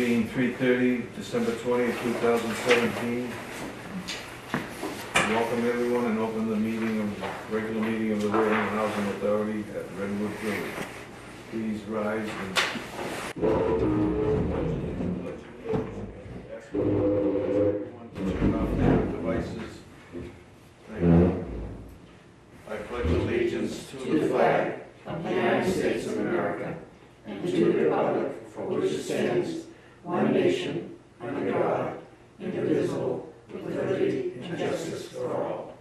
being 3:30, December 20th, 2017. Welcome everyone and open the regular meeting of the Wareham Housing Authority at Redwood Village. Please rise and everyone turn off their devices. Thank you. I pledge allegiance to the flag of the United States of America and to the republic for which it stands, one nation, under God, indivisible, with liberty and justice for all.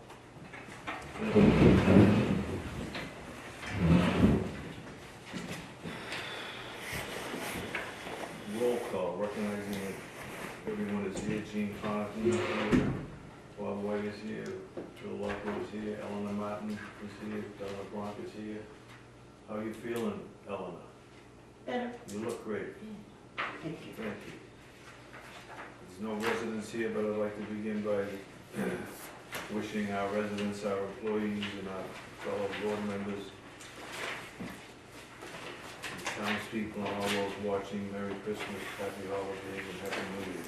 Roll call, recognizing that everyone is here. Jean Conklin is here, Bob White is here, Bill Locker is here, Eleanor Martin is here, Donna Blanc is here. How are you feeling, Eleanor? Better. You look great. Thank you. Thank you. There's no residents here, but I'd like to begin by wishing our residents, our employees, and our fellow board members, and townspeople, and all those watching, Merry Christmas, Happy Holidays, and Happy New Year.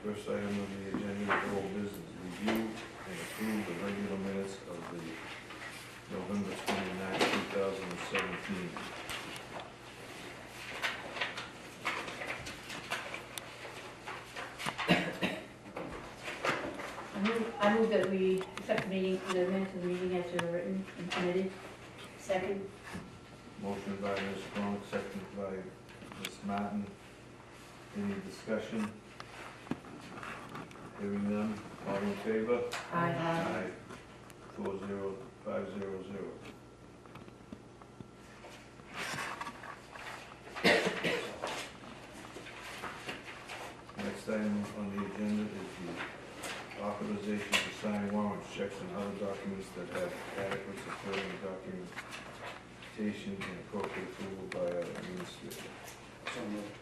First item on the agenda is old business, review and approve the regular minutes of the November 29, 2017. I move that we accept the meeting, the minutes of the meeting as they're written and committed. Second. Motion by Ms. Strong, seconded by Ms. Martin. Any discussion? Hearing none, all in favor? Aye. 40500. Next item on the agenda is the authorization to sign warrants, checks, and other documents that have adequate supporting documentation and appropriate approval by our administrator. So moved.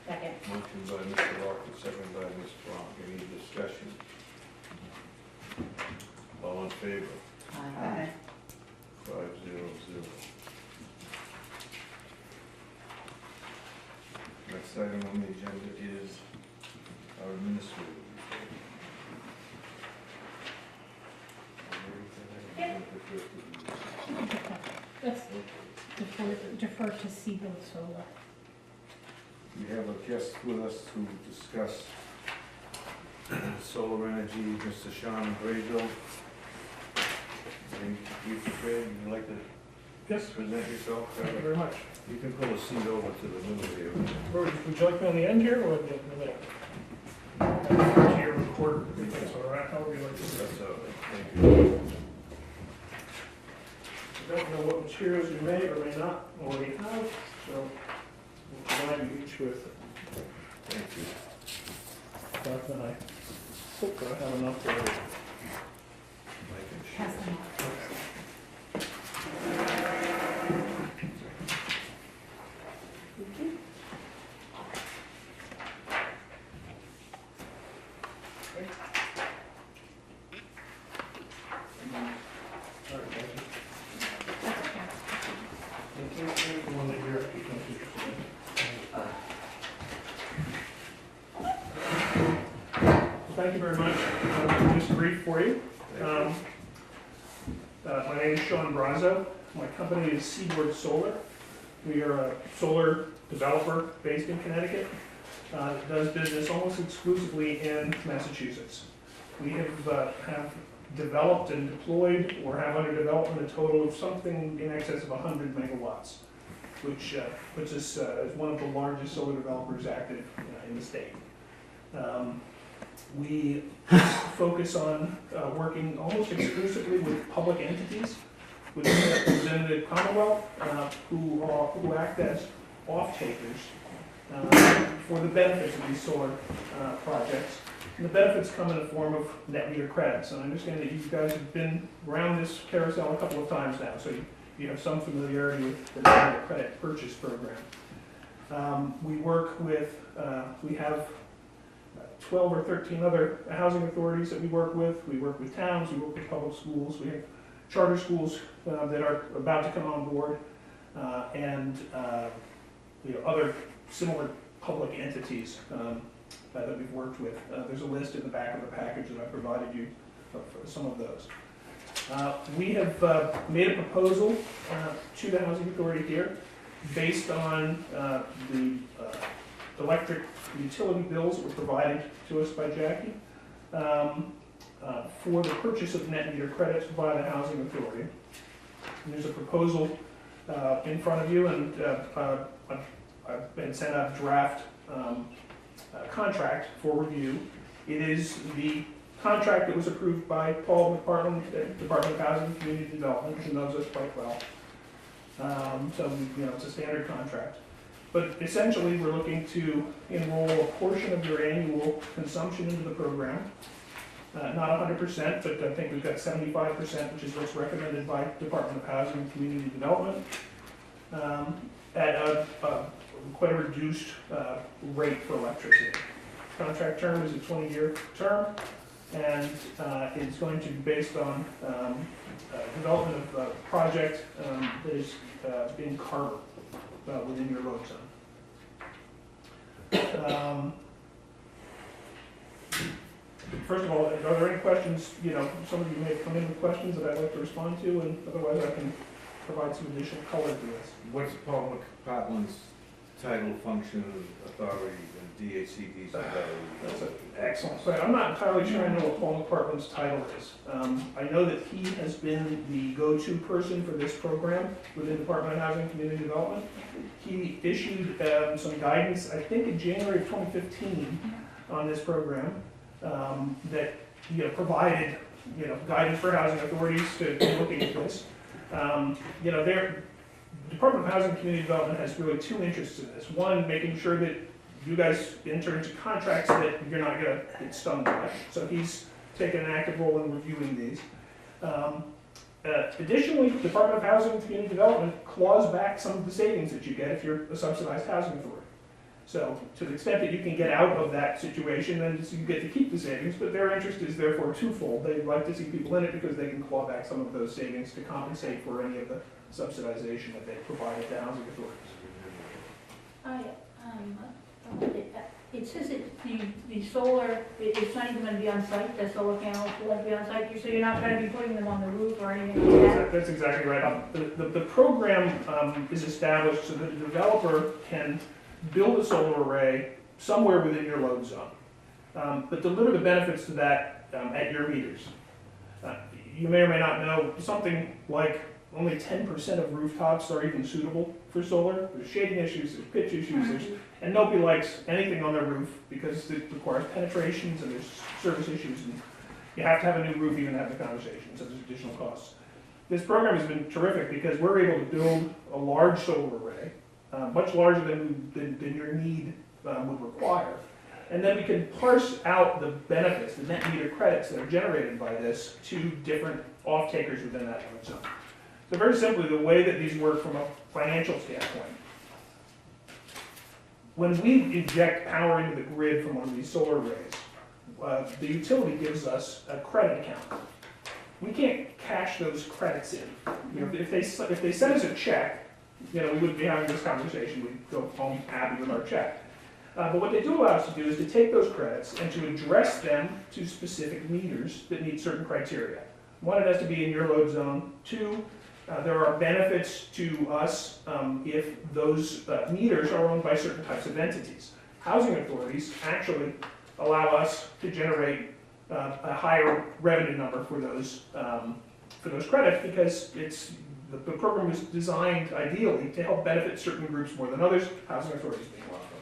Second. Motion by Mr. Lockwood, second by Ms. Frank. Any discussion? All in favor? Aye. 500. Next item on the agenda is our administrative report. Let's defer to Siebel Solar. We have a guest with us to discuss solar energy, Mr. Sean Graybill. You prepared, you'd like to Yes, present yourself? thank you very much. You can pull a seat over to the middle here. Would you like me on the end here or in the middle? To your recorder, if that's all right, however you like to do it. That's all right, thank you. I don't know what materials you may or may not already have, so we'll provide you each with Thank you. that, and I hope that I have enough already. Mike and Pass Sheila. them on. All right, thank you. Thank you. The one that you're interested in. Thank you very much. Just brief for you. Thank My name is Sean Brazzo. My company is Seaboard Solar. We are a solar developer based in Connecticut that does business almost exclusively in Massachusetts. We have developed and deployed or have under development a total of something in excess of 100 megawatts, which puts us as one of the largest solar developers active in the state. We focus on working almost exclusively with public entities within the Commonwealth who act as off-takers for the benefits of these solar projects. And the benefits come in the form of net meter credits. And I understand that you guys have been around this carousel a couple of times now, so you have some familiarity with the net meter credit purchase program. We work with, we have 12 or 13 other housing authorities that we work with. We work with towns, we work with public schools. We have charter schools that are about to come on board. and other similar public entities that we've worked with. There's a list in the back of the package that I provided you for some of those. We have made a proposal to the Housing Authority here based on the electric utility bills that were provided to us by Jackie for the purchase of net meter credits by the Housing Authority. And there's a proposal in front of you, and I've been sent out a draft contract for review. It is the contract that was approved by Paul McPartland at Department of Housing and Community Development, who knows us quite well. So, it's a standard contract. But essentially, we're looking to enroll a portion of your annual consumption into the program. Not 100%, but I think we've got 75%, which is what's recommended by Department of Housing and Community Development, at a quite a reduced rate for electricity. Contract term is a 20-year term, and it's going to be based on development of a project that is being carved within your load zone. First of all, are there any questions? Some of you may come in with questions that I'd like to respond to, and otherwise I can provide some additional color to this. What's Paul McPartland's title, function, authority, and DHCD's authority? That's an excellent question. I'm not entirely sure I know what Paul McPartland's title is. I know that he has been the go-to person for this program within Department of Housing and Community Development. He issued some guidance, I think in January of 2015, on this program that provided guidance for housing authorities to looking at this. Their Department of Housing and Community Development has really two interests in this. One, making sure that you guys enter into contracts that you're not going to get stung by. So he's taken an active role in reviewing these. Additionally, Department of Housing and Community Development claws back some of the savings that you get if you're a subsidized housing authority. So to the extent that you can get out of that situation, then you get to keep the savings, but their interest is therefore twofold. They'd like to see people in it because they can claw back some of those savings to compensate for any of the subsidization that they provided to housing authorities. It says that the solar, it's not even going to be on site, the solar panels won't be on site, so you're not going to be putting them on the roof or anything like that? That's exactly right. The program is established so that a developer can build a solar array somewhere within your load zone, but deliver the benefits to that at your meters. You may or may not know something like only 10% of rooftops are even suitable for solar. There's shading issues, there's pitch issues, and nobody likes anything on their roof because it requires penetrations and there's service issues, and you have to have a new roof even to have the conversation, so there's additional costs. This program has been terrific because we're able to build a large solar array, much larger than your need would require. And then we can parse out the benefits, the net meter credits that are generated by this to different off-takers within that load zone. So very simply, the way that these work from a financial standpoint, when we inject power into the grid from one of these solar arrays, the utility gives us a credit account. We can't cash those credits in. If they send us a check, we wouldn't be having this conversation. We'd go home happy with our check. But what they do allow us to do is to take those credits and to address them to specific meters that meet certain criteria. One, it has to be in your load zone. Two, there are benefits to us if those meters are owned by certain types of entities. Housing authorities actually allow us to generate a higher revenue number for those credits because the program was designed ideally to help benefit certain groups more than others, housing authorities being one of them.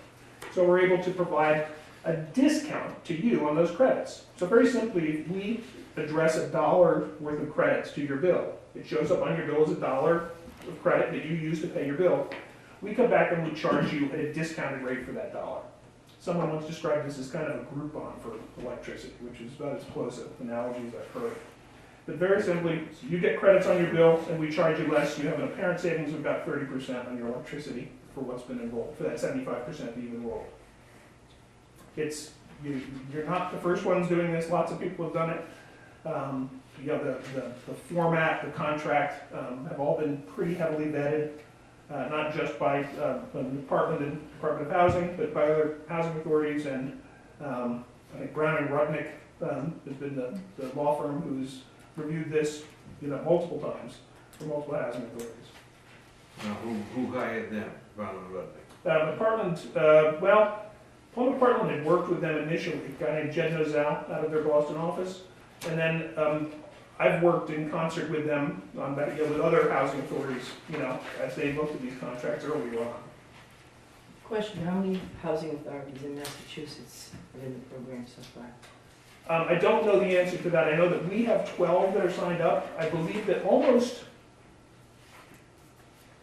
So we're able to provide a discount to you on those credits. So very simply, if we address $1 worth of credits to your bill, it shows up on your bill as $1 of credit that you use to pay your bill. We come back and we charge you at a discounted rate for that $1. Someone once described this as kind of a Groupon for electricity, which is about as close an analogy as I've heard. But very simply, you get credits on your bill and we charge you less. You have an apparent savings of about 30% on your electricity for what's been enrolled, for that 75% that you've enrolled. You're not the first ones doing this. Lots of people have done it. The format, the contract have all been pretty heavily vetted. not just by the Department of Housing, but by other housing authorities, and I think Brown and Rudnick has been the law firm who's reviewed this, multiple times for multiple housing authorities. Now, who hired them, Brown and Rudnick? Plymouth Portland had worked with them initially, a guy named Jed Nozal out of their Boston office, and then I've worked in concert with them on that, with other housing authorities, as they looked at these contracts earlier on. Question, how many housing authorities in Massachusetts are in the program so far? I don't know the answer to that. I know that we have 12 that are signed up. I believe that almost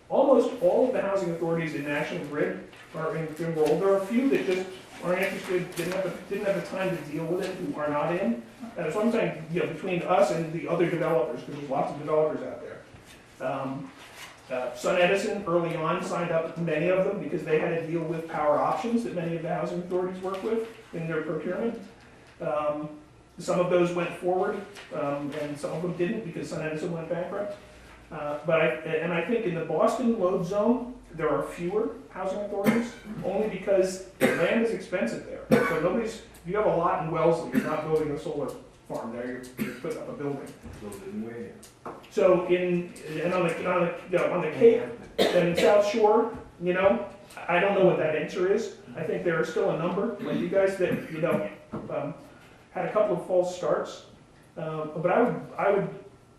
all of the housing authorities in National Grid are enrolled. There are a few that just aren't interested, didn't have the time to deal with it, who are not in. So I'm saying, between us and the other developers, because there's lots of developers out there. Sun Edison early on signed up many of them because they had to deal with power options that many of the housing authorities work with in their procurement. Some of those went forward, and some of them didn't because Sun Edison went bankrupt. I think in the Boston load zone, there are fewer housing authorities, only because the land is expensive there. So if you have a lot in Wellesley, you're not building a solar farm there, you're putting up a building. So on the Cape and in South Shore, I don't know what that answer is. I think there are still a number, like you guys, that, had a couple of false starts. But I would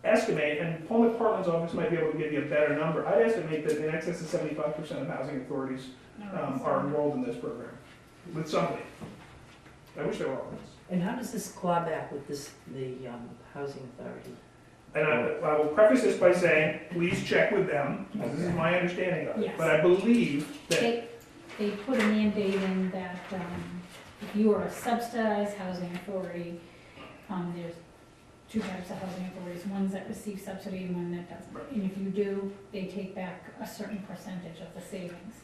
estimate, and Plymouth Portland's office might be able to give you a better number, I'd estimate that in excess of 75% of housing authorities are enrolled in this program, with somebody. I wish there were all this. And how does this claw back with the housing authority? And I will preface this by saying, please check with them, because this is my understanding of it. Yes. But I believe that, They put a mandate in that if you are a subsidized housing authority, there's two types of housing authorities, ones that receive subsidy and one that doesn't. And if you do, they take back a certain percentage of the savings.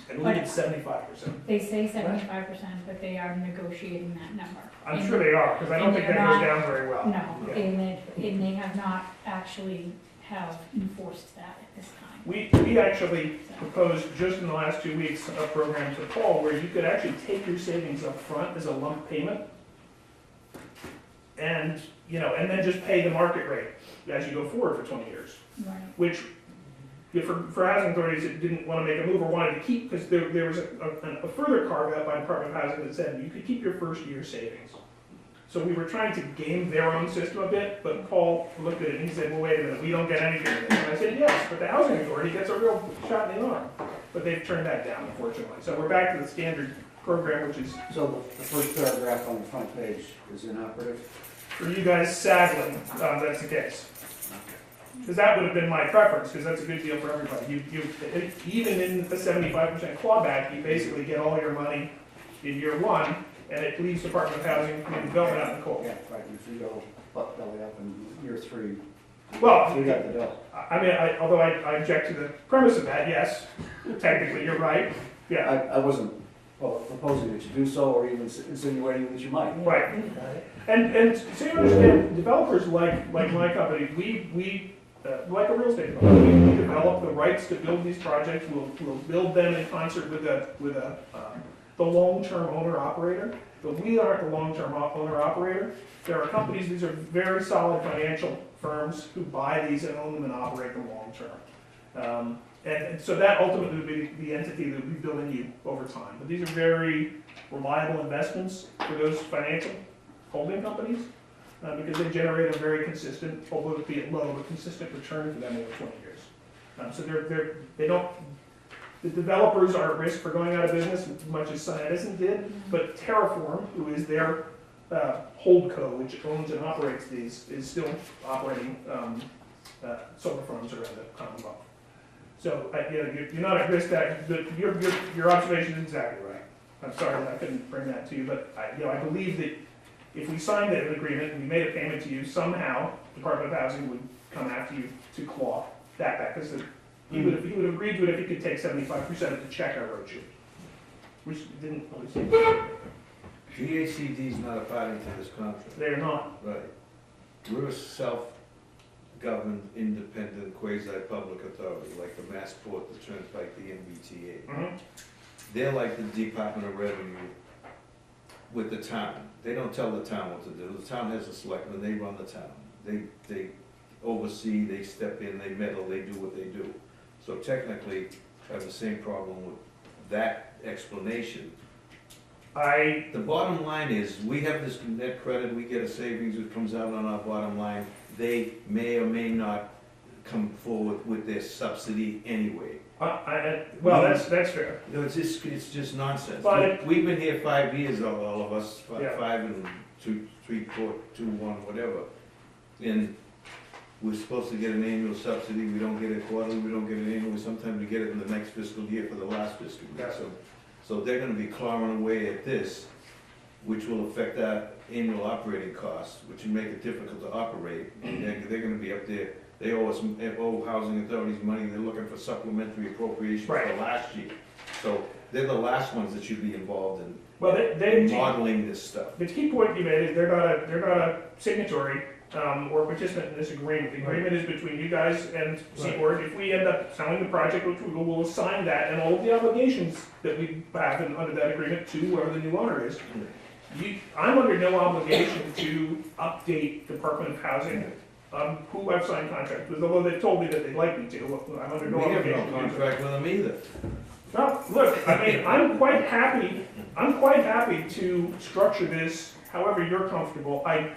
I believe it's 75%. They say 75%, but they are negotiating that number. I'm sure they are, because I don't think that goes down very well. No, Yeah. and they have not actually have enforced that at this time. We actually proposed just in the last 2 weeks a program to Paul where you could actually take your savings up front as a lump payment and then just pay the market rate as you go forward for 20 years, Right. which for housing authorities that didn't want to make a move or wanted to keep, because there was a further carve out by Department of Housing that said you could keep your first year's savings. So we were trying to game their own system a bit, but Paul looked at it and he said, well, wait a minute, we don't get anything with this. And I said, yes, but the housing authority gets a real shot in the arm. But they've turned that down, unfortunately. So we're back to the standard program, which is, So the first paragraph on the front page is inoperative? for you guys, sadly, that's the case. Because that would have been my preference, because that's a good deal for everybody. Even in the 75% clawback, you basically get all your money in year one, and it leaves Department of Housing and Community Development out in the cold. Yeah, right, if you go butt belly up in year 3, Well, you got the dough. I mean, although I object to the premise of that, yes, technically, you're right, yeah, I wasn't proposing that you do so, or even insinuating that you might. right. And so you understand, developers like my company, we like a real estate company, we develop the rights to build these projects, we'll build them in concert with the long-term owner-operator, but we aren't the long-term owner-operator. There are companies, these are very solid financial firms who buy these and own them and operate them long-term. And so that ultimately would be the entity that would be billing you over time. But these are very reliable investments for those financial holding companies because they generate a very consistent, although be it low, but consistent return for them over 20 years. So they don't. The developers are at risk for going out of business as much as Sun Edison did, but Terraform, who is their holdco, which owns and operates these, is still operating solar farms around the Commonwealth. So you're not at risk. Your observation is exactly right. I'm sorry that I couldn't bring that to you, but I believe that if we signed an agreement and we made a payment to you, somehow Department of Housing would come after you to claw that back because he would have agreed to it if he could take 75% of the check I wrote you, which didn't always seem. GACD is not a party to this contract. They're not. Right. We're a governed, independent, quasi-public authority, like the Massport, the Turnpike, the MBTA. Mhm. They're like the Department of Revenue with the town. They don't tell the town what to do. The town has a selectman, they run the town. They oversee, they step in, they meddle, they do what they do. So technically, I have the same problem with that explanation. The bottom line is, we have this net credit, we get a savings that comes out on our bottom line. They may or may not come forward with their subsidy anyway. Well, that's fair. You know, it's just nonsense. But- We've been here 5 years, all of us, Yeah. 5 and 2, 3, 4, 2, 1, whatever. And we're supposed to get an annual subsidy, we don't get it quarterly, we don't get it annually, sometimes we get it in the next fiscal year for the last fiscal year. Yeah. So they're gonna be clawing away at this, which will affect our annual operating costs, which will make it difficult to operate. And they're gonna be up there, they owe housing authorities money, they're looking for supplementary appropriation for Right. last year. So they're the last ones that should be involved Well, in modeling this stuff. the key point you made is they're not a signatory, or participant in this agreement. The agreement is between you guys and Seaboard. If we end up selling the project, which we will assign that and all of the obligations that we have under that agreement to whoever the new owner is. I'm under no obligation to update Department of Housing, who I've signed contracts with, although they told me that they'd like me to. I'm under no We have obligation no to do so. contract with them either. No, look, I mean, I'm quite happy to structure this however you're comfortable. I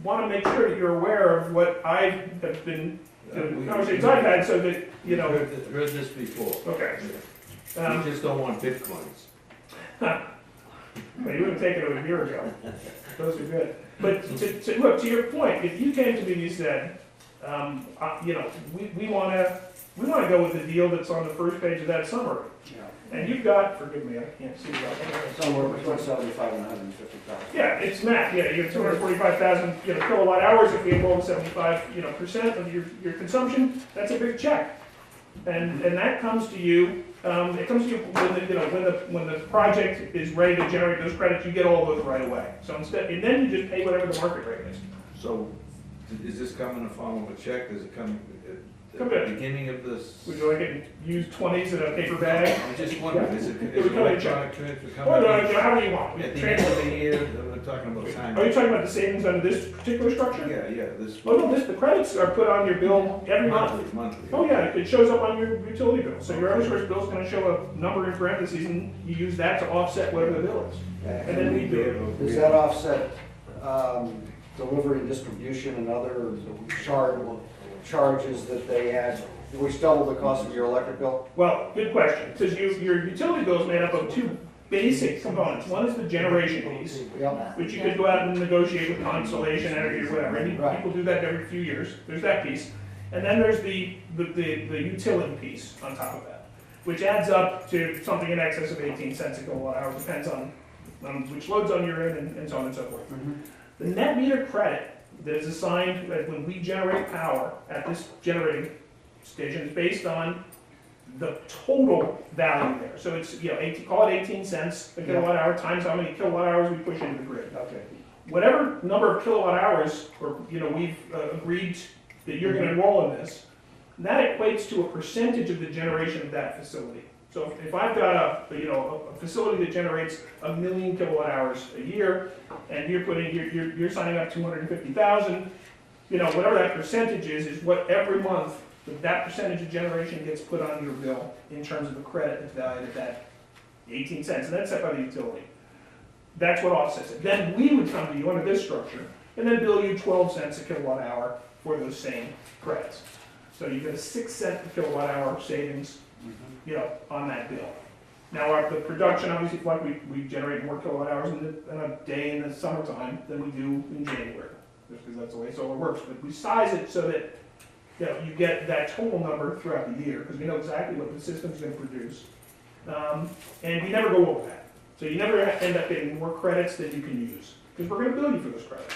want to make sure that you're aware of what I have been, the conversations I've had, so that, you know, Heard this before. okay. We just don't want bitcoins. Well, you would have taken it a year ago. Those are good. But look, to your point, if you came to me and you said, you know, we want to go with the deal that's on the first page of that summary. Yeah. And you've got, forgive me, I can't see that. Somewhere between 75 and 150,000. Yeah, it's math, yeah, you have 245,000, kilowatt hours, if we involve 75, percent of your consumption, that's a big check. And that comes to you, it comes to you when the project is ready to generate those credits, you get all those right away. So instead, and then you just pay whatever the market rate is. So, is this coming in the form of a check, does it come at Come the in. beginning of this? Would you like it used 20s in a paper bag? I'm just wondering, is it would come in a electronic transfer Or coming in? however you want. At the end of the year, we're talking about time. Are you talking about the savings under this particular structure? Yeah, this. Oh, no, the credits are put on your bill every month. Monthly. Oh, yeah, it shows up on your utility bill. So your Eversource bill's gonna show a number in parentheses, and you use that to offset whatever the bill is. And then we do it. Does that offset delivery and distribution and other charges that they add, which double the cost of your electric bill? Well, good question, because your utility bill is made up of two basic components. One is the generation piece, Yep. which you could go out and negotiate with Constellation Energy or whatever, and Right. people do that every few years. There's that piece. And then there's the utility piece on top of that, which adds up to something in excess of 18 cents a kilowatt hour, depends on which loads on your end and so on and so forth. The net meter credit that is assigned when we generate power at this generating station is based on the total value there. So it's, call it 18 cents a kilowatt hour times how many kilowatt hours we push into the grid. Okay. Whatever number of kilowatt hours, or, we've agreed that you're gonna enroll in this, that equates to a percentage of the generation of that facility. So if I've got a facility that generates 1 million kilowatt hours a year, and you're signing up 250,000, whatever that percentage is what every month that percentage of generation gets put on your bill in terms of the credit that's valued at that 18 cents, and that's set by the utility. That's what offsets it. Then we would come to you under this structure and then bill you 12 cents a kilowatt hour for those same credits. So you get a 6 cent per kilowatt hour savings, on that bill. Now, the production, obviously, like we generate more kilowatt hours in a day in the summertime than we do in January, just because that's the way solar works. But we size it so that, you get that total number throughout the year, because we know exactly what the system's gonna produce. And we never go over that. So you never end up getting more credits than you can use, because we're gonna bill you for those credits.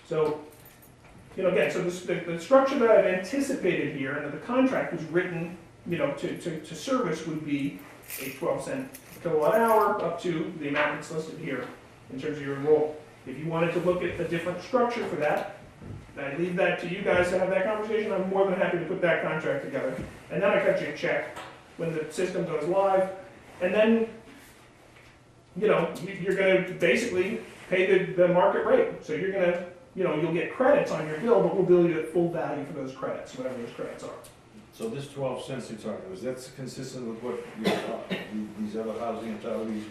So, again, so the structure that I've anticipated here, and that the contract was written, to service would be a 12 cent kilowatt hour up to the amount that's listed here in terms of your enroll. If you wanted to look at a different structure for that, I leave that to you guys to have that conversation. I'm more than happy to put that contract together. And then I cut you a check when the system goes live. And then, you know, you're gonna basically pay the market rate. So you're gonna, you know, you'll get credits on your bill, but we'll bill you at full value for those credits, whatever those credits are. So this 12 cents you're talking about, is that consistent with what these other housing authorities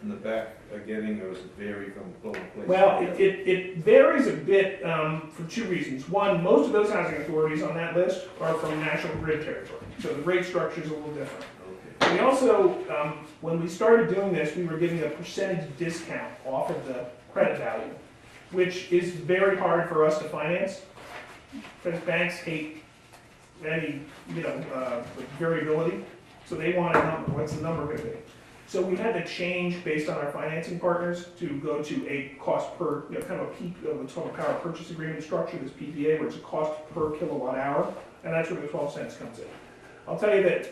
in the back are getting, or does it vary from place to place? Well, it varies a bit for two reasons. One, most of those housing authorities on that list are from National Grid territory, so the rate structure is a little different. Okay. We also, when we started doing this, we were giving a percentage discount off of the credit value, which is very hard for us to finance, because banks hate any, you know, variability, so they want a number. What's the number gonna be? So we had to change based on our financing partners to go to a cost per, you know, kind of a total power purchase agreement structure, this PPA, where it's a cost per kilowatt hour, and that's where the 12 cents comes in. I'll tell you that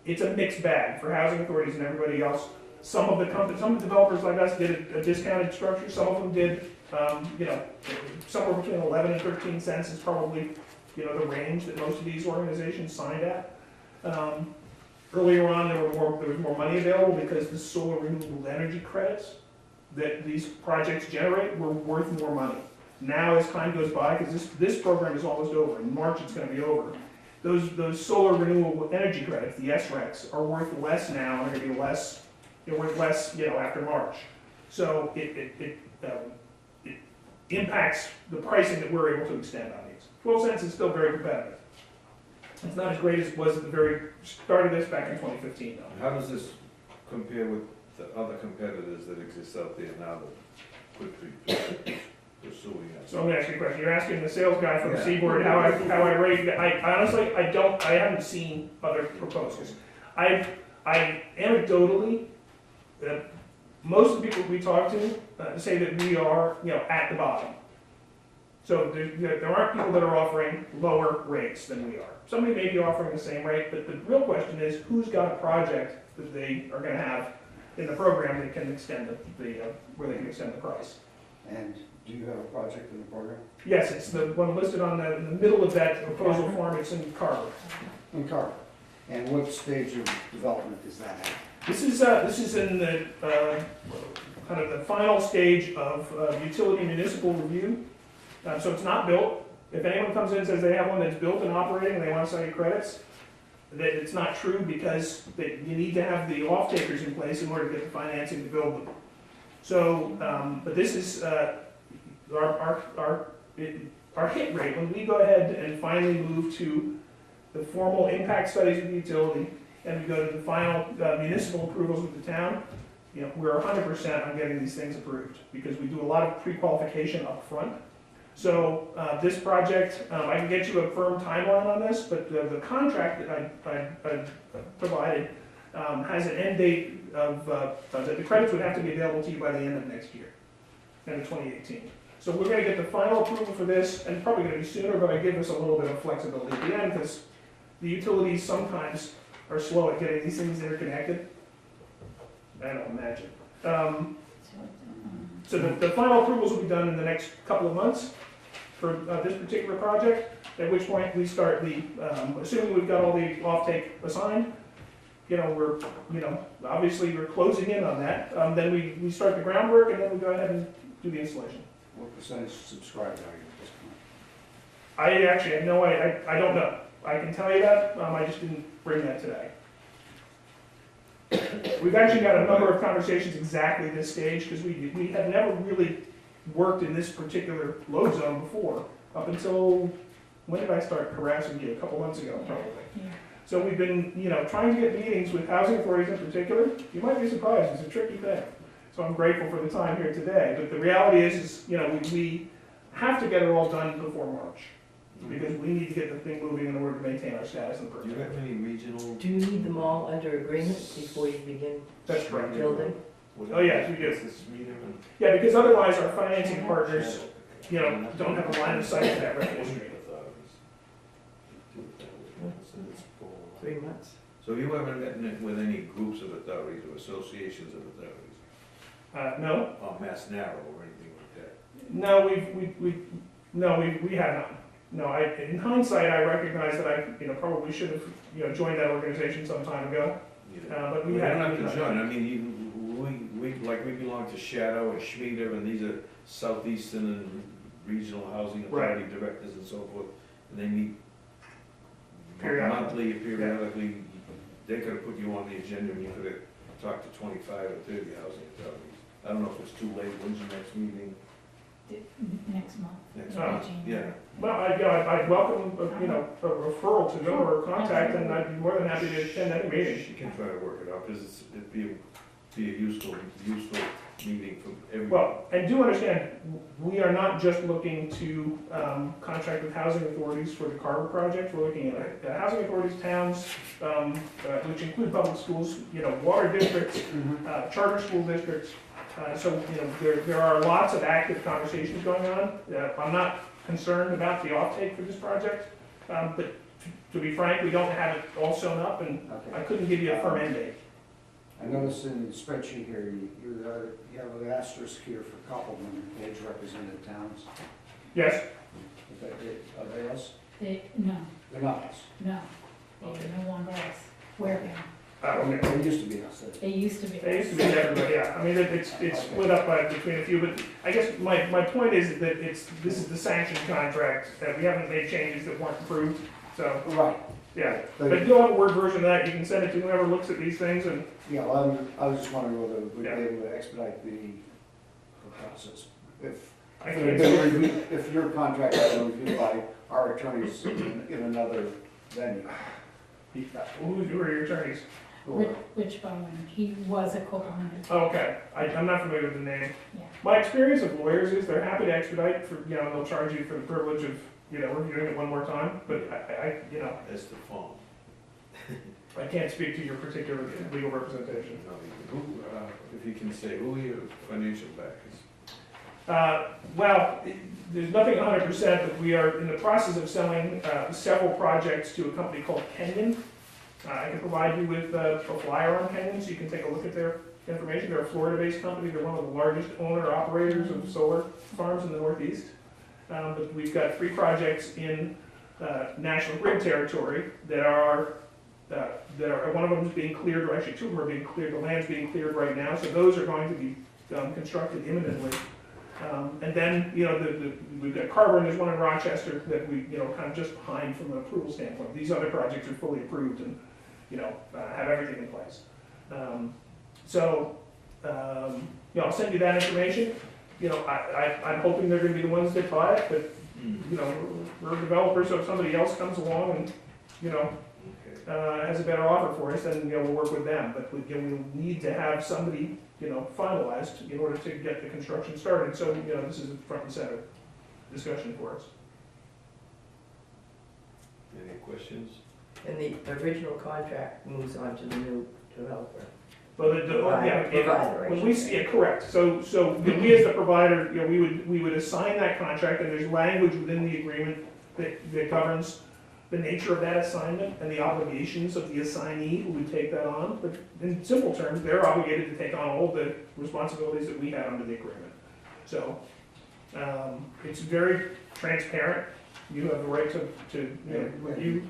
it's a mixed bag for housing authorities and everybody else. Some of the companies, some of the developers like us did a discounted structure. Some of them did, you know, somewhere between 11 and 13 cents is probably, you know, the range that most of these organizations signed at. Earlier on, there was more money available because the solar renewable energy credits that these projects generate were worth more money. Now, as time goes by, because this program is almost over, in March it's going to be over, those solar renewable energy credits, the SRECs, are worth less now, and they're going to be less, they're worth less, you know, after March. So it impacts the pricing that we're able to extend on these. 12 cents is still very competitive. It's not as great as it was at the very start of this back in 2015, though. And how does this compare with the other competitors that exist out there now that could be pursuing us? So I'm gonna ask you a question. You're asking the sales guy from Yeah. Seaboard how I rate it. I honestly, I haven't seen other proposals. I anecdotally, most of the people we talk to say that we are, you know, at the bottom. So there aren't people that are offering lower rates than we are. Somebody may be offering the same rate, but the real question is, who's got a project that they are gonna have in the program that can extend where they can extend the price? And do you have a project in the program? Yes, it's the one listed in the middle of that proposal form. It's in Carver. In Carver. And what stage of development is that at? This is in the kind of the final stage of utility municipal review. So it's not built. If anyone comes in and says they have one that's built and operating and they want to sell you credits, that it's not true, because you need to have the off-takers in place in order to get the financing to build them. So, but this is our hit rate. When we go ahead and finally move to the formal impact studies of the utility, and we go to the final municipal approvals with the town, you know, we're 100% on getting these things approved, because we do a lot of pre-qualification up front. So this project, I can get you a firm timeline on this, but the contract that I provided has an end date of, that the credits would have to be available to you by the end of next year, end of 2018. So we're going to get the final approval for this, and probably going to be sooner, but I give us a little bit of flexibility at the end, because the utilities sometimes are slow at getting these things interconnected. I don't imagine. So the final approvals will be done in the next couple of months for this particular project, at which point we start assuming we've got all the offtake assigned, you know, obviously we're closing in on that. Then we start the groundwork, and then we go ahead and do the installation. What percentage subscribed are you at this point? I actually have no idea. I don't know. I can tell you that. I just didn't bring that today. We've actually got a number of conversations exactly this stage, because we have never really worked in this particular load zone before, up until, when did I start harassing you? A couple months ago, probably. Yeah. So we've been, you know, trying to get meetings with housing authorities in particular. You might be surprised, it's a tricky thing. So I'm grateful for the time here today, but the reality is you know, we have to get it all done before March, because we need to get the thing moving in order to maintain our status in the Do you program. have any regional? Do you need them all under agreement before you begin That's correct. building? Oh, yes, we do. This meeting and- Yeah, because otherwise our financing partners, you know, don't have a line of sight to that revenue stream. 3 months? So you haven't met with any groups of authorities or associations of authorities, No, or Mass Narrow or anything like that? no, No, we have not. No, in hindsight, I recognize that I, probably should have, joined that organization some time ago, but we We don't haven't. have to join, I mean, we belong to Shadow and Schmieder, and these are Southeastern and Regional Housing Authority directors and so forth, and they meet Periodically. periodically. They could have put you on the agenda, and you could have talked to 25 or 30 housing authorities. I don't know if it's too late, when's your next meeting? Next month. Next Oh, month, January. yeah. Well, I'd welcome, a referral to them or a contact, and I'd be more than happy to attend any meeting. She can try to work it out, because it'd be a useful meeting for everyone. Well, and do understand, we are not just looking to contract with housing authorities for the Carver project. We're looking at housing authorities, towns, which include public schools, water districts, charter school districts. So, there are lots of active conversations going on. I'm not concerned about the offtake for this project, but to be frank, we don't have it all sewn up, and I Okay. couldn't give you a firm end date. I noticed in the spreadsheet here, you have an asterisk here for Copeland, age represented towns. Yes? Are they us? No, They're not us. no, they no longer us. Wareham. Okay. They used to be us. They used to be. They used to be everybody, yeah. I mean, it's split up between a few, but I guess my point is that this is the sanctioned contract, that we haven't made changes that weren't approved, so, Right. yeah. But you'll have a Word version of that, you can send it to whoever looks at these things, and, Yeah, well, I was just wondering whether we'd be Yeah. able to expedite the process. I can't. If your contract has been reviewed by our attorneys in another venue. Who are your attorneys? Rich Bowen, he was a Copeland. Okay, I'm not familiar with the name. Yeah. My experience with lawyers is they're happy to expedite for, they'll charge you for the privilege of, reviewing it one more time, but That's the phone. I can't speak to your particular legal representation. Who, if you can say, who are your financial backers? Well, there's nothing 100%, but we are in the process of selling several projects to a company called Kenyon. I can provide you with a flyer on Kenyon, so you can take a look at their information. They're a Florida-based company. They're one of the largest owner-operators of solar farms in the Northeast. But we've got 3 projects in National Grid territory that are, one of them is being cleared, or actually 2 of them are being cleared. The land's being cleared right now, so those are going to be constructed imminently. And then, we've got Carver, and there's one in Rochester that we, kind of just behind from an approval standpoint. These other projects are fully approved and, have everything in place. I'll send you that information. I'm hoping they're gonna be the ones that buy it, but, we're developers, so if somebody else comes along and, Okay. has a better offer for us, then, we'll work with them. But we'll need to have somebody, finalized in order to get the construction started. So, this is a front and center discussion for us. Any questions? And the original contract moves on to the new developer. But Provider, I when we should see say. it, correct. So we as the provider, we would assign that contract, and there's language within the agreement that governs the nature of that assignment and the obligations of the assignee who would take that on. But in simple terms, they're obligated to take on all the responsibilities that we have under the agreement. So, it's very transparent. You have the right to review.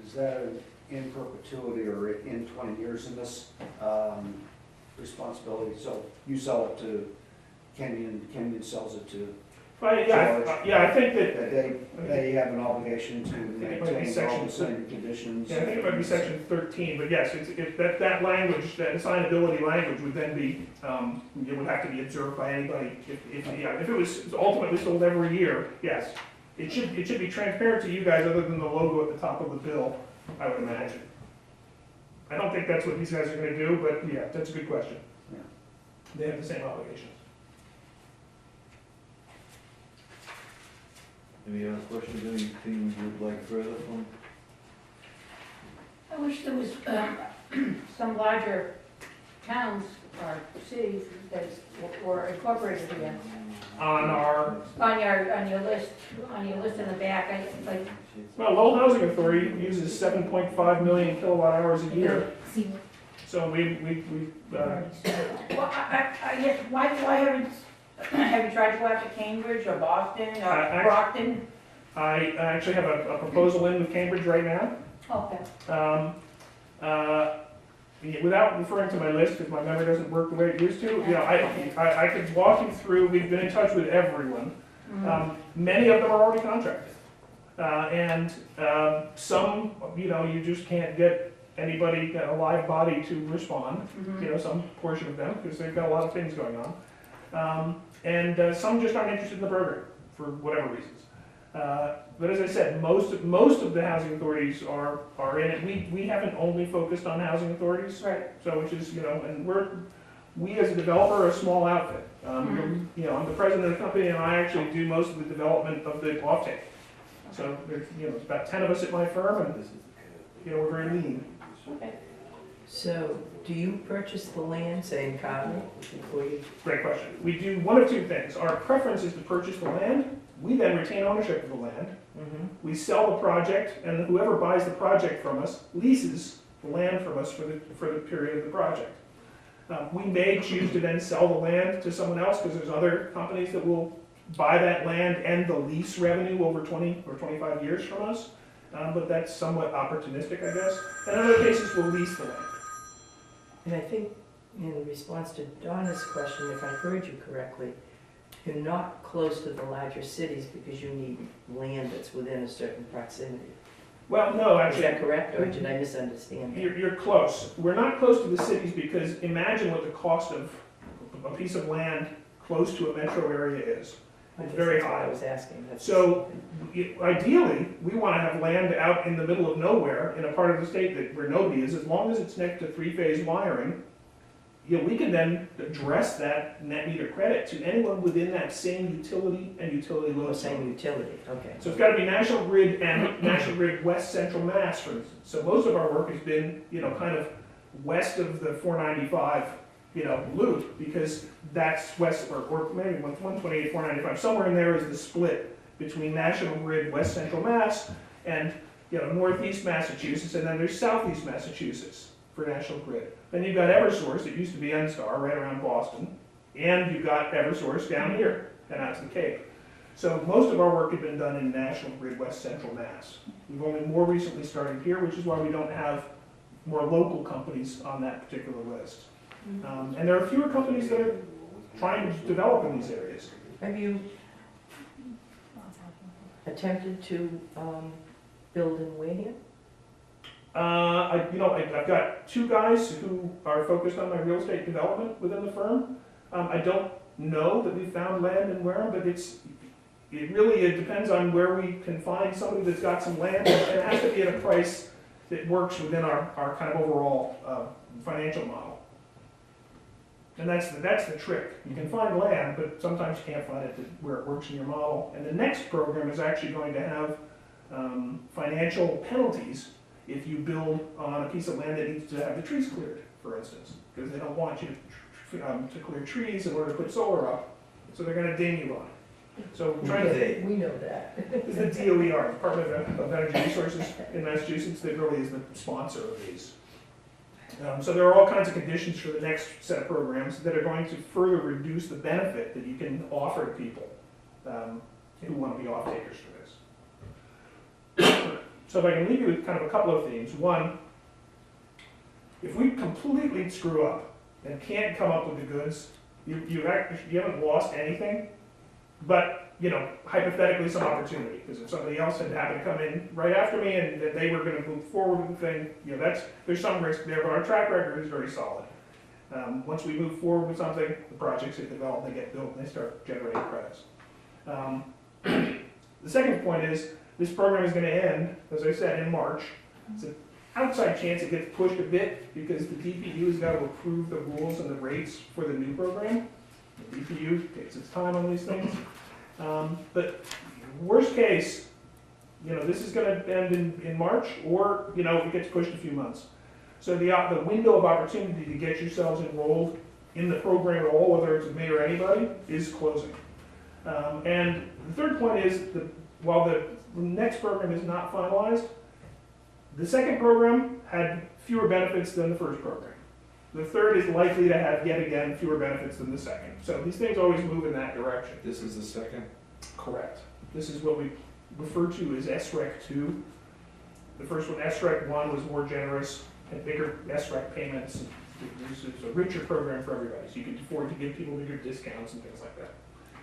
Is that in perpetuity or in 20 years in this responsibility? So you sell it to Kenyon, Kenyon sells it to, But I think that, they have an obligation to it might be maintain all section the same conditions. yeah, I think it might be section 13, but yes, that language, that assignability language would then be, it would have to be observed by anybody. If it was ultimately sold every year, yes. It should be transparent to you guys, other than the logo at the top of the bill, I would imagine. I don't think that's what these guys are gonna do, but yeah, that's a good question. Yeah. They have the same obligations. Any other questions, anything you would like further from? I wish there was some larger towns or cities that were incorporated here. On our, On your list in the back, well, Lowell Housing Authority uses 7.5 million kilowatt hours a year, See, so we well, I guess, why haven't Have you tried to go out to Cambridge or Boston or I- Brockton? I actually have a proposal in with Cambridge right now. Okay. Without referring to my list, because my memory doesn't work the way it used to, you know, I could walk you through, we've been in touch with everyone. Many of them are already contracted. Some, you know, you just can't get anybody, a live body to respond, you know, some portion of them, because they've got a lot of things going on. Some just aren't interested in the program, for whatever reasons. But as I said, most of the housing authorities are in it. We haven't only focused on housing authorities, Right. so which is, you know, and we as a developer are a small outfit. You know, I'm the president of the company, and I actually do most of the development of the offtake. So there's, you know, it's about 10 of us at my firm, and you know, we're very lean. Okay. So, do you purchase the land, say in Cotton, before you? Great question. We do one of two things. Our preference is to purchase the land. We then retain ownership of the land. We sell the project, and whoever buys the project from us leases the land from us for the period of the project. We may choose to then sell the land to someone else, because there's other companies that will buy that land and the lease revenue over 20 or 25 years from us. But that's somewhat opportunistic, I guess. And in other cases, we'll lease the land. And I think in response to Donna's question, if I heard you correctly, you're not close to the larger cities because you need land that's within a certain proximity. Well, no, Is actually. that correct, or did I misunderstand that? You're close. We're not close to the cities because imagine what the cost of a piece of land close to a metro area is. I It's guess very that's what high. I was asking. That's- So ideally, we want to have land out in the middle of nowhere in a part of the state where nobody is, as long as it's next to three-phase wiring. You know, we can then address that net meter credit to anyone within that same utility and utility Oh, load same zone. utility, okay. So it's got to be National Grid and National Grid West Central Mass, for instance. So most of our work has been, you know, kind of west of the 495, you know, loop, because that's west, or maybe 128, 495, somewhere in there is the split between National Grid West Central Mass and, you know, Northeast Massachusetts, and then there's Southeast Massachusetts for National Grid. Then you've got Eversource, it used to be NSTAR, right around Boston, and you've got Eversource down here and out to the Cape. So most of our work had been done in National Grid West Central Mass. We've only more recently started here, which is why we don't have more local companies on that particular list. And there are fewer companies that are trying to develop in these areas. Have you attempted to build in Wareham? I've got two guys who are focused on my real estate development within the firm. I don't know that we found land in Wareham, but it depends on where we can find somebody that's got some land. It has to be at a price that works within our kind of overall financial model. And that's the trick. You can find land, but sometimes you can't find it where it works in your model. And the next program is actually going to have financial penalties if you build on a piece of land that needs to have the trees cleared, for instance, because they don't want you to clear trees in order to put solar up, so they're going to ding you on it. So we're trying to. We know that. It's the DOER, Department of Energy Resources in Massachusetts, that really is the sponsor of these. So there are all kinds of conditions for the next set of programs that are going to further reduce the benefit that you can offer to people who want to be off-takers for this. So if I can leave you with kind of a couple of themes. One, if we completely screw up and can't come up with the goods, you haven't lost anything, but, you know, hypothetically some opportunity, because if somebody else had happened to come in right after me and that they were going to move forward with the thing, you know, there's some risk there, but our track record is very solid. Once we move forward with something, the projects get developed, they get built, and they start generating credits. The second point is, this program is going to end, as I said, in March. It's an outside chance it gets pushed a bit because the DPU has got to approve the rules and the rates for the new program. The DPU takes its time on these things. But worst case, you know, this is going to end in March, or, you know, it gets pushed a few months. So the window of opportunity to get yourselves enrolled in the program at all, whether it's me or anybody, is closing. And the third point is that while the next program is not finalized, the second program had fewer benefits than the first program. The third is likely to have, yet again, fewer benefits than the second. So these things always move in that direction. This is the second? Correct. This is what we refer to as SREC 2. The first one, SREC 1, was more generous, had bigger SREC payments. This is a richer program for everybody, so you can afford to give people bigger discounts and things like that.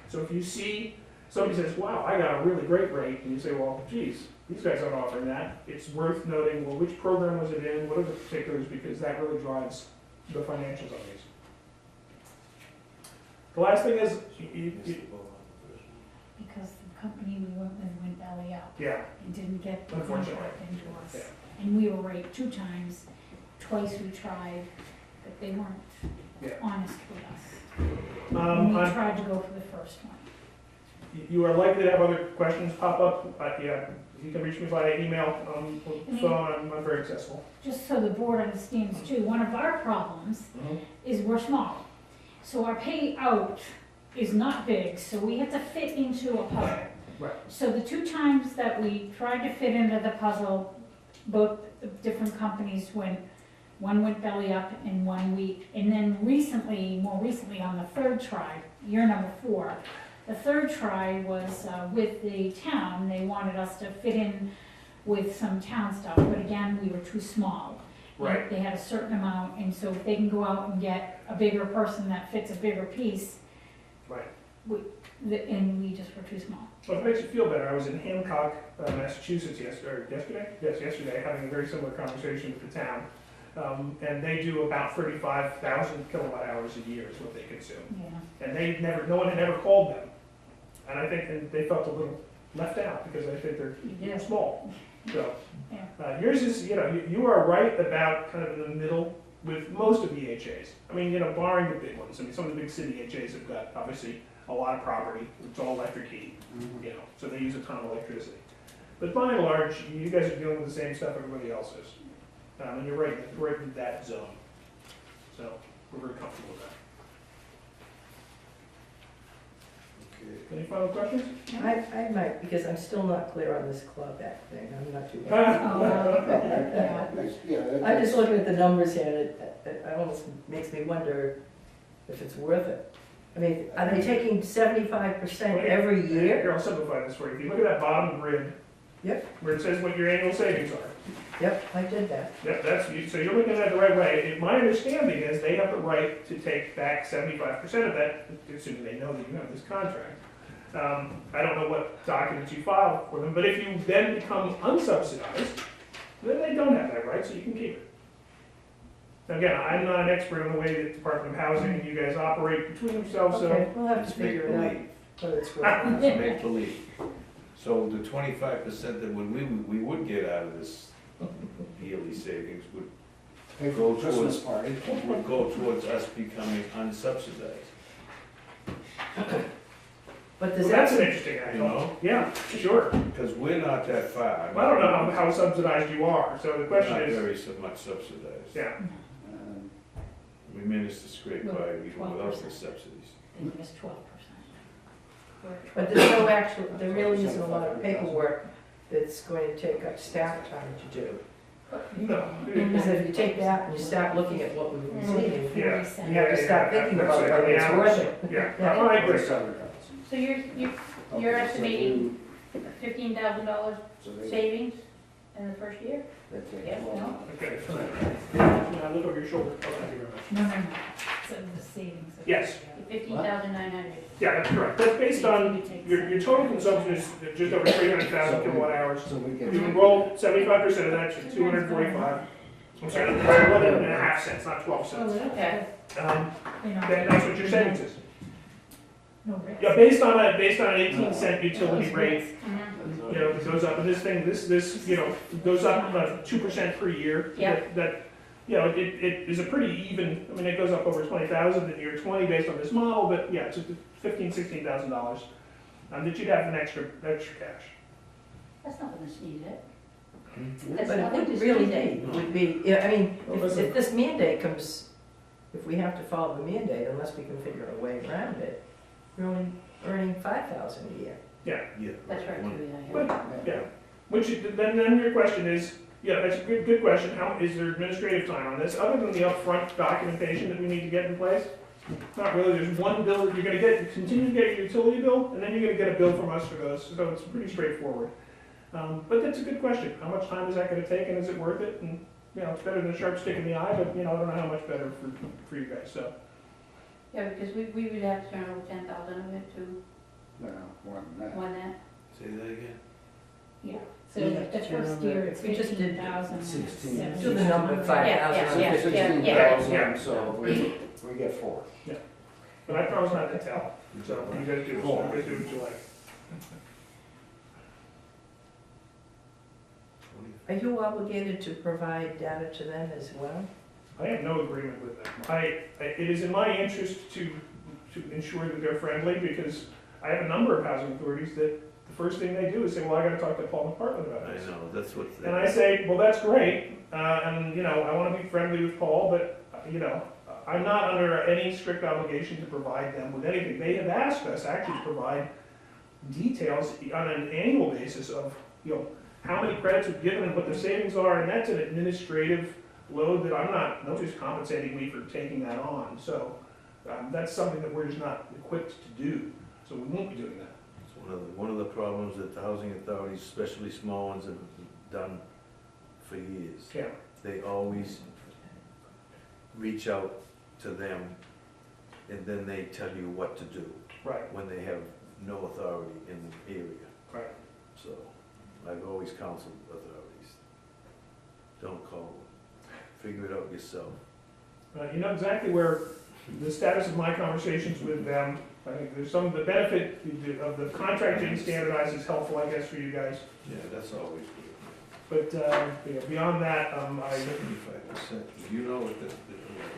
So if you see, somebody says, wow, I got a really great rate, and you say, well, geez, these guys aren't offering that, it's worth noting, well, which program was it in, what are the particulars, because that really drives the financials on these. The last thing is, Because the company we went with went belly up yeah, and didn't get the Unfortunately. contract into us. Yeah. And we were right 2 times, twice we tried, but they weren't Yeah. honest with us. And we I'm- tried to go for the first one. you are likely to have other questions pop up, yeah, you can reach me via email, phone, I'm very accessible. Just so the board understands too, one of our problems is we're small. So our payout is not big, so we have to fit into a puzzle. Right. So the 2 times that we tried to fit into the puzzle, both different companies went, one went belly up in 1 week. And then recently, more recently on the 3rd try, year number 4, the 3rd try was with the town. They wanted us to fit in with some town stuff, but again, we were too small. Right. They had a certain amount, and so if they can go out and get a bigger person that fits a bigger piece, Right. and we just were too small. Well, if it makes you feel better, I was in Hancock, Massachusetts yesterday? Yes, yesterday, having a very similar conversation with the town. And they do about 35,000 kilowatt hours a year is what they consume. Yeah. And no one had ever called them. And I think and they felt a little left out because I think they're Yeah. small. So, Yeah. yours is, you are right about kind of in the middle with most of the HAs. I mean, barring the big ones. I mean, some of the big city HAs have got obviously a lot of property. It's all electric heat, so they use a ton of electricity. But by and large, you guys are dealing with the same stuff everybody else is. And you're right in that zone. So we're very comfortable with that. Okay. Any final questions? I might, because I'm still not clear on this club act thing, I'm not too. Yeah. I'm just looking at the numbers here, and it almost makes me wonder if it's worth it. I mean, are they taking 75% every year? Here, I'll simplify this for you. If you look at that bottom grid. Yep. Where it says what your annual savings are. Yep, I did that. Yep, so you're looking at it the right way. My understanding is they have the right to take back 75% of that, assuming they know that you have this contract. I don't know what documents you file for them, but if you then become unsubsidized, then they don't have that right, so you can keep it. Now again, I'm not an expert on the way the Department of Housing and you guys operate between yourselves, so. Okay, we'll have to It's figure it out, make-believe. whether it's worth it. It's make-believe. So the 25% that we would get out of this yearly savings would Pay Go for the Christmas towards- party. would go towards us becoming unsubsidized. But Well, does that's that, an interesting angle. Yeah, sure. Because we're not that far. Well, I don't know how subsidized you are, so the We're question not is, very much subsidized. yeah. We managed to scrape Well, by even without 12%. the subsidies. They give us 12%. but there's no actual, there really isn't a lot of paperwork that's going to take up staff time to do. No. Because if you take that and you start looking at what we're receiving, Yeah. you have to start thinking about whether it's worth it. Yeah, Yeah. I agree. So you're estimating $15,000 savings in the first year? Yes, no? Okay. Now look over your shoulder. Oh, thank you very much. No. So the savings. Yes. 15,900. Yeah, that's correct. That's based on, your total consumption is just over 300,000 kilowatt hours. So we get. You enroll 75% of that, which is 245. I'm sorry, 11.5 cents, not 12 cents. Okay. That's what your savings is. No risk. Yeah, based on an 18-cent utility rate, Mhm. it goes up, and this goes up 2% per year. Yeah. That, it is a pretty even, I mean, it goes up over 20,000 in year 20 based on this model, but yeah, it's $16,000. That you'd have an extra cash. That's nothing to sneeze at. Hmm? That's But it nothing to wouldn't really sneeze at. be, would be, yeah, I mean, Well, if listen. if this mandate comes, if we have to follow the mandate, unless we can figure a way around it, we're only earning 5,000 a year. Yeah. That's right, One- too, yeah. But, yeah, which, then your question is, Yeah, that's a good question. How, is there administrative time on this, other than the upfront documentation that we need to get in place? Not really, there's one bill that you're gonna get, you continue to get your utility bill, and then you're gonna get a bill from us for those, so it's pretty straightforward. But that's a good question, how much time is that gonna take, and is it worth it? And, you know, it's better than a sharp stick in the eye, but, you know, I don't know how much better for you guys, so. Yeah, because we would have to turn over 10,000 of it to No, more than that. one that. Say that again? Yeah, so Yeah, the first year it's we just did 15,000. 16. Do the number 5,000. Yeah, So yeah, 16,000, so we get 4. But I promise not to tell, so you guys do what you like. Are you obligated to provide data to them as well? I have no agreement with them. It is in my interest to ensure that they're friendly, because I have a number of housing authorities that the first thing they do is say, well, I gotta talk to Paul McPartland about I this. know, that's what. And I say, well, that's great, and, you know, I wanna be friendly with Paul, but, you know, I'm not under any strict obligation to provide them with anything. They have asked us actually to provide details on an annual basis of, you know, how many credits we've given and what the savings are, and that's an administrative load that I'm not, nobody's compensating me for taking that on. So, that's something that we're just not equipped to do, so we won't be doing that. It's one of the problems that the housing authorities, especially small ones, have done for years. Yeah. They always reach out to them, and then they tell you what to do, Right, when they have no authority in the area. right. So, I've always counseled authorities, don't call them, figure it out yourself. You know exactly where the status of my conversations with them, I think there's some, the benefit of the contract being standardized is helpful, I guess, for you guys. Yeah, that's always good. But, you know, beyond that, 75%, you know what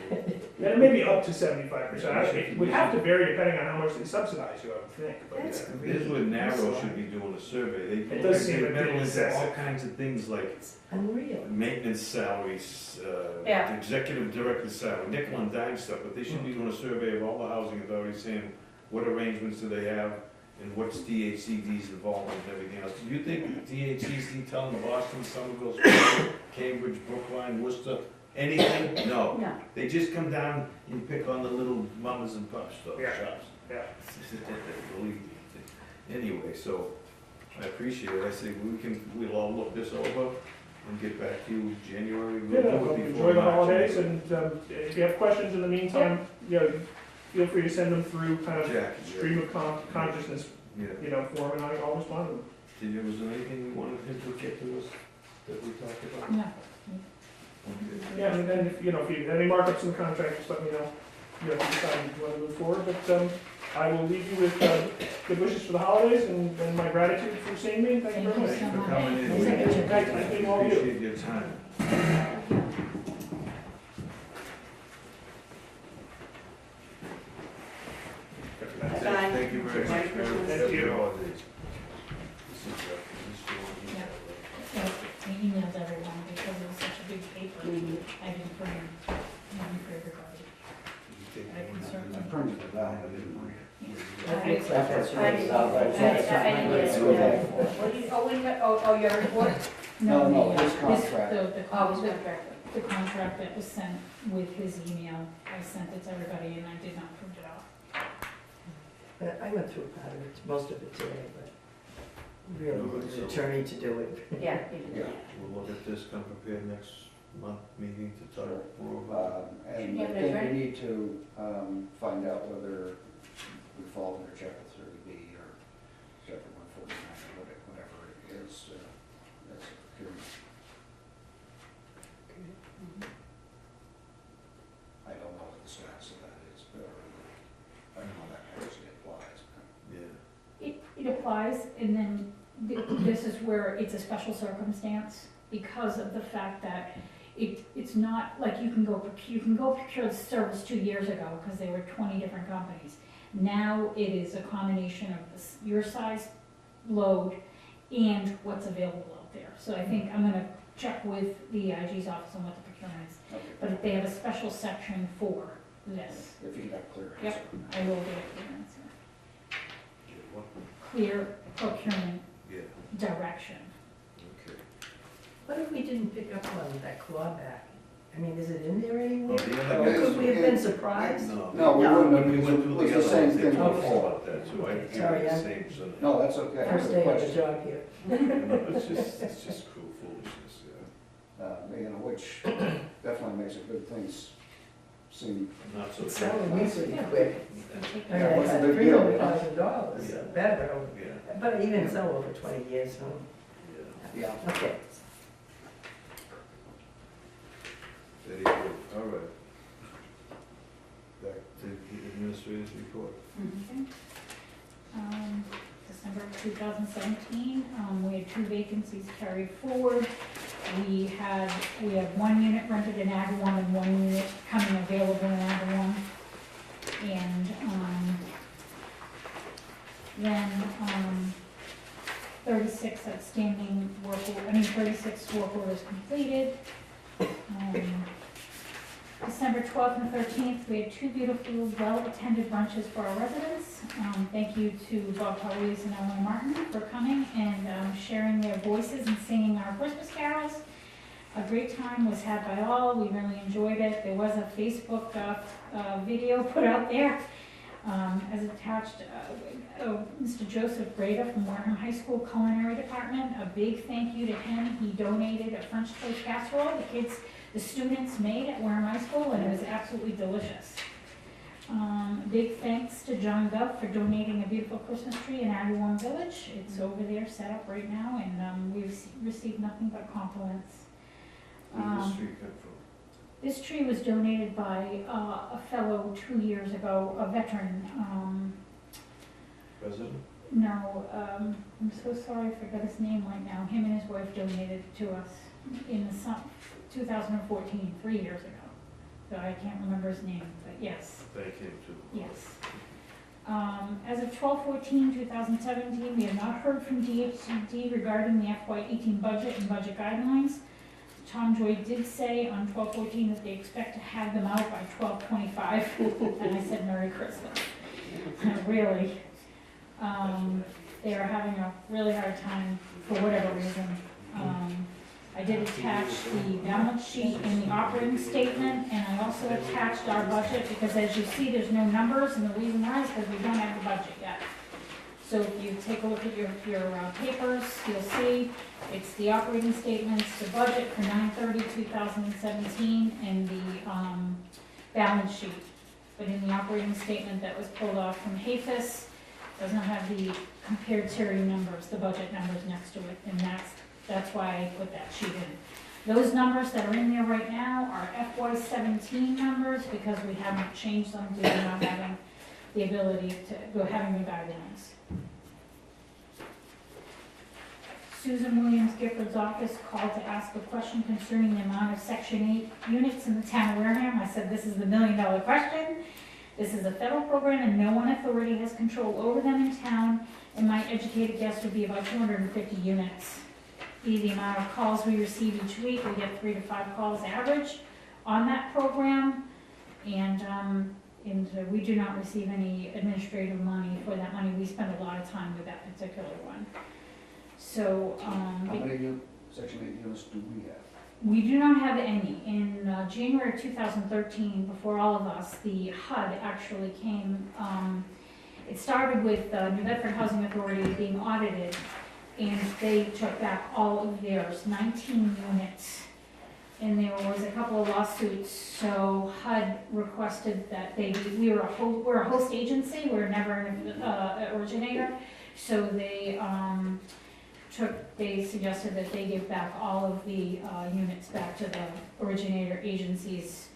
and it may be up to 75%. It would have to vary depending on how much they subsidize you, I would think. But, That's This is where Narrow should be doing a survey. They It does seem a bit meddle into excessive. all kinds of things like Unreal. maintenance salaries, Yeah. executive director's salary, nickel and dime stuff, but they should be doing a survey of all the housing authorities saying what arrangements do they have and what's DHCD's involvement and everything else. Do you think DHCD telling the Boston, Somerville, Springfield, Cambridge, Brookline, Worcester, anything? No. No. They just come down and pick on the little mamas and pop shops. Yeah. Yeah. Believe me. Anyway, so I appreciate it. I say we'll all look this over and get back to you January. We'll Yeah, do it well, before enjoy the March. holidays, and if you have questions in the meantime, you know, feel free to send them through kind of Jack, stream of consciousness, yeah. you know, form, and I'll respond to them. Was there anything you wanted him to get to us that we talked about? No, Okay. Yeah, and then, if you know, if you, any markups in the contract, just let me know, you know, if you decide you want to move forward, but, I will leave you with, good wishes for the holidays, and my gratitude for seeing me, thank you very much. Thank you so For coming in. much. We Thank you, all of you. appreciate your time. That's it. Bye. Thank you very much. Thank you. Happy holidays. This is, this is your email, so I emailed everyone because it was such a big paper. I didn't bring one for everybody. right? You take I one can out certainly- of I printed it out, I didn't read it. That looks like that's I right. didn't- That's okay. okay. What do you, oh, we got, oh, your report? No, no, the, his contract. The Oh, it's contract, the contract that was sent with his email, I sent it to everybody and I did not print it off. I went through part of it, most of it today, but really Alright, need so- an attorney to do it. Yeah. Yeah. We'll look at this, come prepared next month meeting to talk Sure. more about. And Should you I have an think attorney? we need to find out whether we fall under chapter 30B or chapter 149 or whatever it is. That's a procurement. I don't know what the status of that is, but I know that actually applies. Yeah. It applies, and then this is where it's a special circumstance because of the fact that it's not like you can go procure the service 2 years ago because there were 20 different companies. Now it is a combination of your size load and what's available out there. So I think I'm gonna check with the IG's office on what the procurement is, Okay. but they have a special section for this. If you get that clear Yep. answer. I will get a clearance, Yeah, what? clear procurement Yeah, direction. okay. What if we didn't pick up on that clawback? I mean, is it in there anywhere? Well, the Or other guys- could we have been surprised? No, we No. wouldn't. When we went through It was the other same ones, they thing told us before. about that, so I gave Sorry, it the I'm- same sort of. No, that's okay. First day of the job here. It's just cruel foolishness, yeah. You know, which definitely makes a good things seem, Not so. It sounded me pretty quick. I mean, Yeah, I what's the had big deal? $300,000, Yeah. better, Yeah, but even so, over 20 years, so, yeah. yeah. okay. Very good, all right. Back to the administrator's report. Okay. December 2017, we had 2 vacancies carried forward. We have 1 unit rented in Agawam and 1 unit coming available in Agawam. And, then, 36 outstanding 36 work orders completed. December 12th and 13th, we had 2 beautiful, well-attended brunches for our residents. Thank you to Bob Paulies and Ellen Martin for coming and sharing their voices and singing our Christmas carols. A great time was had by all. We really enjoyed it. There was a Facebook video put out there as attached. Mr. Joseph Breda from Wareham High School Culinary Department. A big thank you to him. He donated a French toast casserole the students made at Wareham High School, and it was absolutely delicious. Big thanks to John Gov for donating a beautiful Christmas tree in Agawam Village. It's over there set up right now, and we've received nothing but compliments. Where did this tree come from? This tree was donated by a fellow 2 years ago, a veteran. President? No, I'm so sorry, I forgot his name right now. Him and his wife donated it to us in 2014, 3 years ago. So I can't remember his name, but yes, Thank him too. yes. As of 12/14/2017, we have not heard from DHCD regarding the FY18 budget and budget guidelines. Tom Joy did say on 12/14 that they expect to have them out by 12/25, and I said Merry Christmas. Really. They are having a really hard time for whatever reason. I did attach the balance sheet and the operating statement, and I also attached our budget, because as you see, there's no numbers, and the reason why is because we don't have the budget yet. So if you take a look at your papers, you'll see it's the operating statements, the budget for 9/30/2017, and the balance sheet. But in the operating statement that was pulled off from HAFIS, does not have the compared series numbers, the budget numbers next to it, and that's why I put that sheet in. Those numbers that are in there right now are FY17 numbers, because we haven't changed them due to not having the ability to go having the guidelines. Susan Williams Gifford's office called to ask a question concerning the amount of Section 8 units in the town of Wareham. I said, this is the $1 million question. This is a federal program and no one authority has control over them in town, and my educated guess would be about 250 units. Be the amount of calls we receive each week. We get 3 to 5 calls average on that program, and we do not receive any administrative money for that money. We spend a lot of time with that particular one. So, How many Section 8 units do we have? we do not have any. In January of 2013, before all of us, the HUD actually came, it started with New Bedford Housing Authority being audited, and they took back all of theirs, 19 units. And there was a couple of lawsuits, so HUD requested that we're a host agency, we're never an originator, so they suggested that they give back all of the units back to the originator agencies.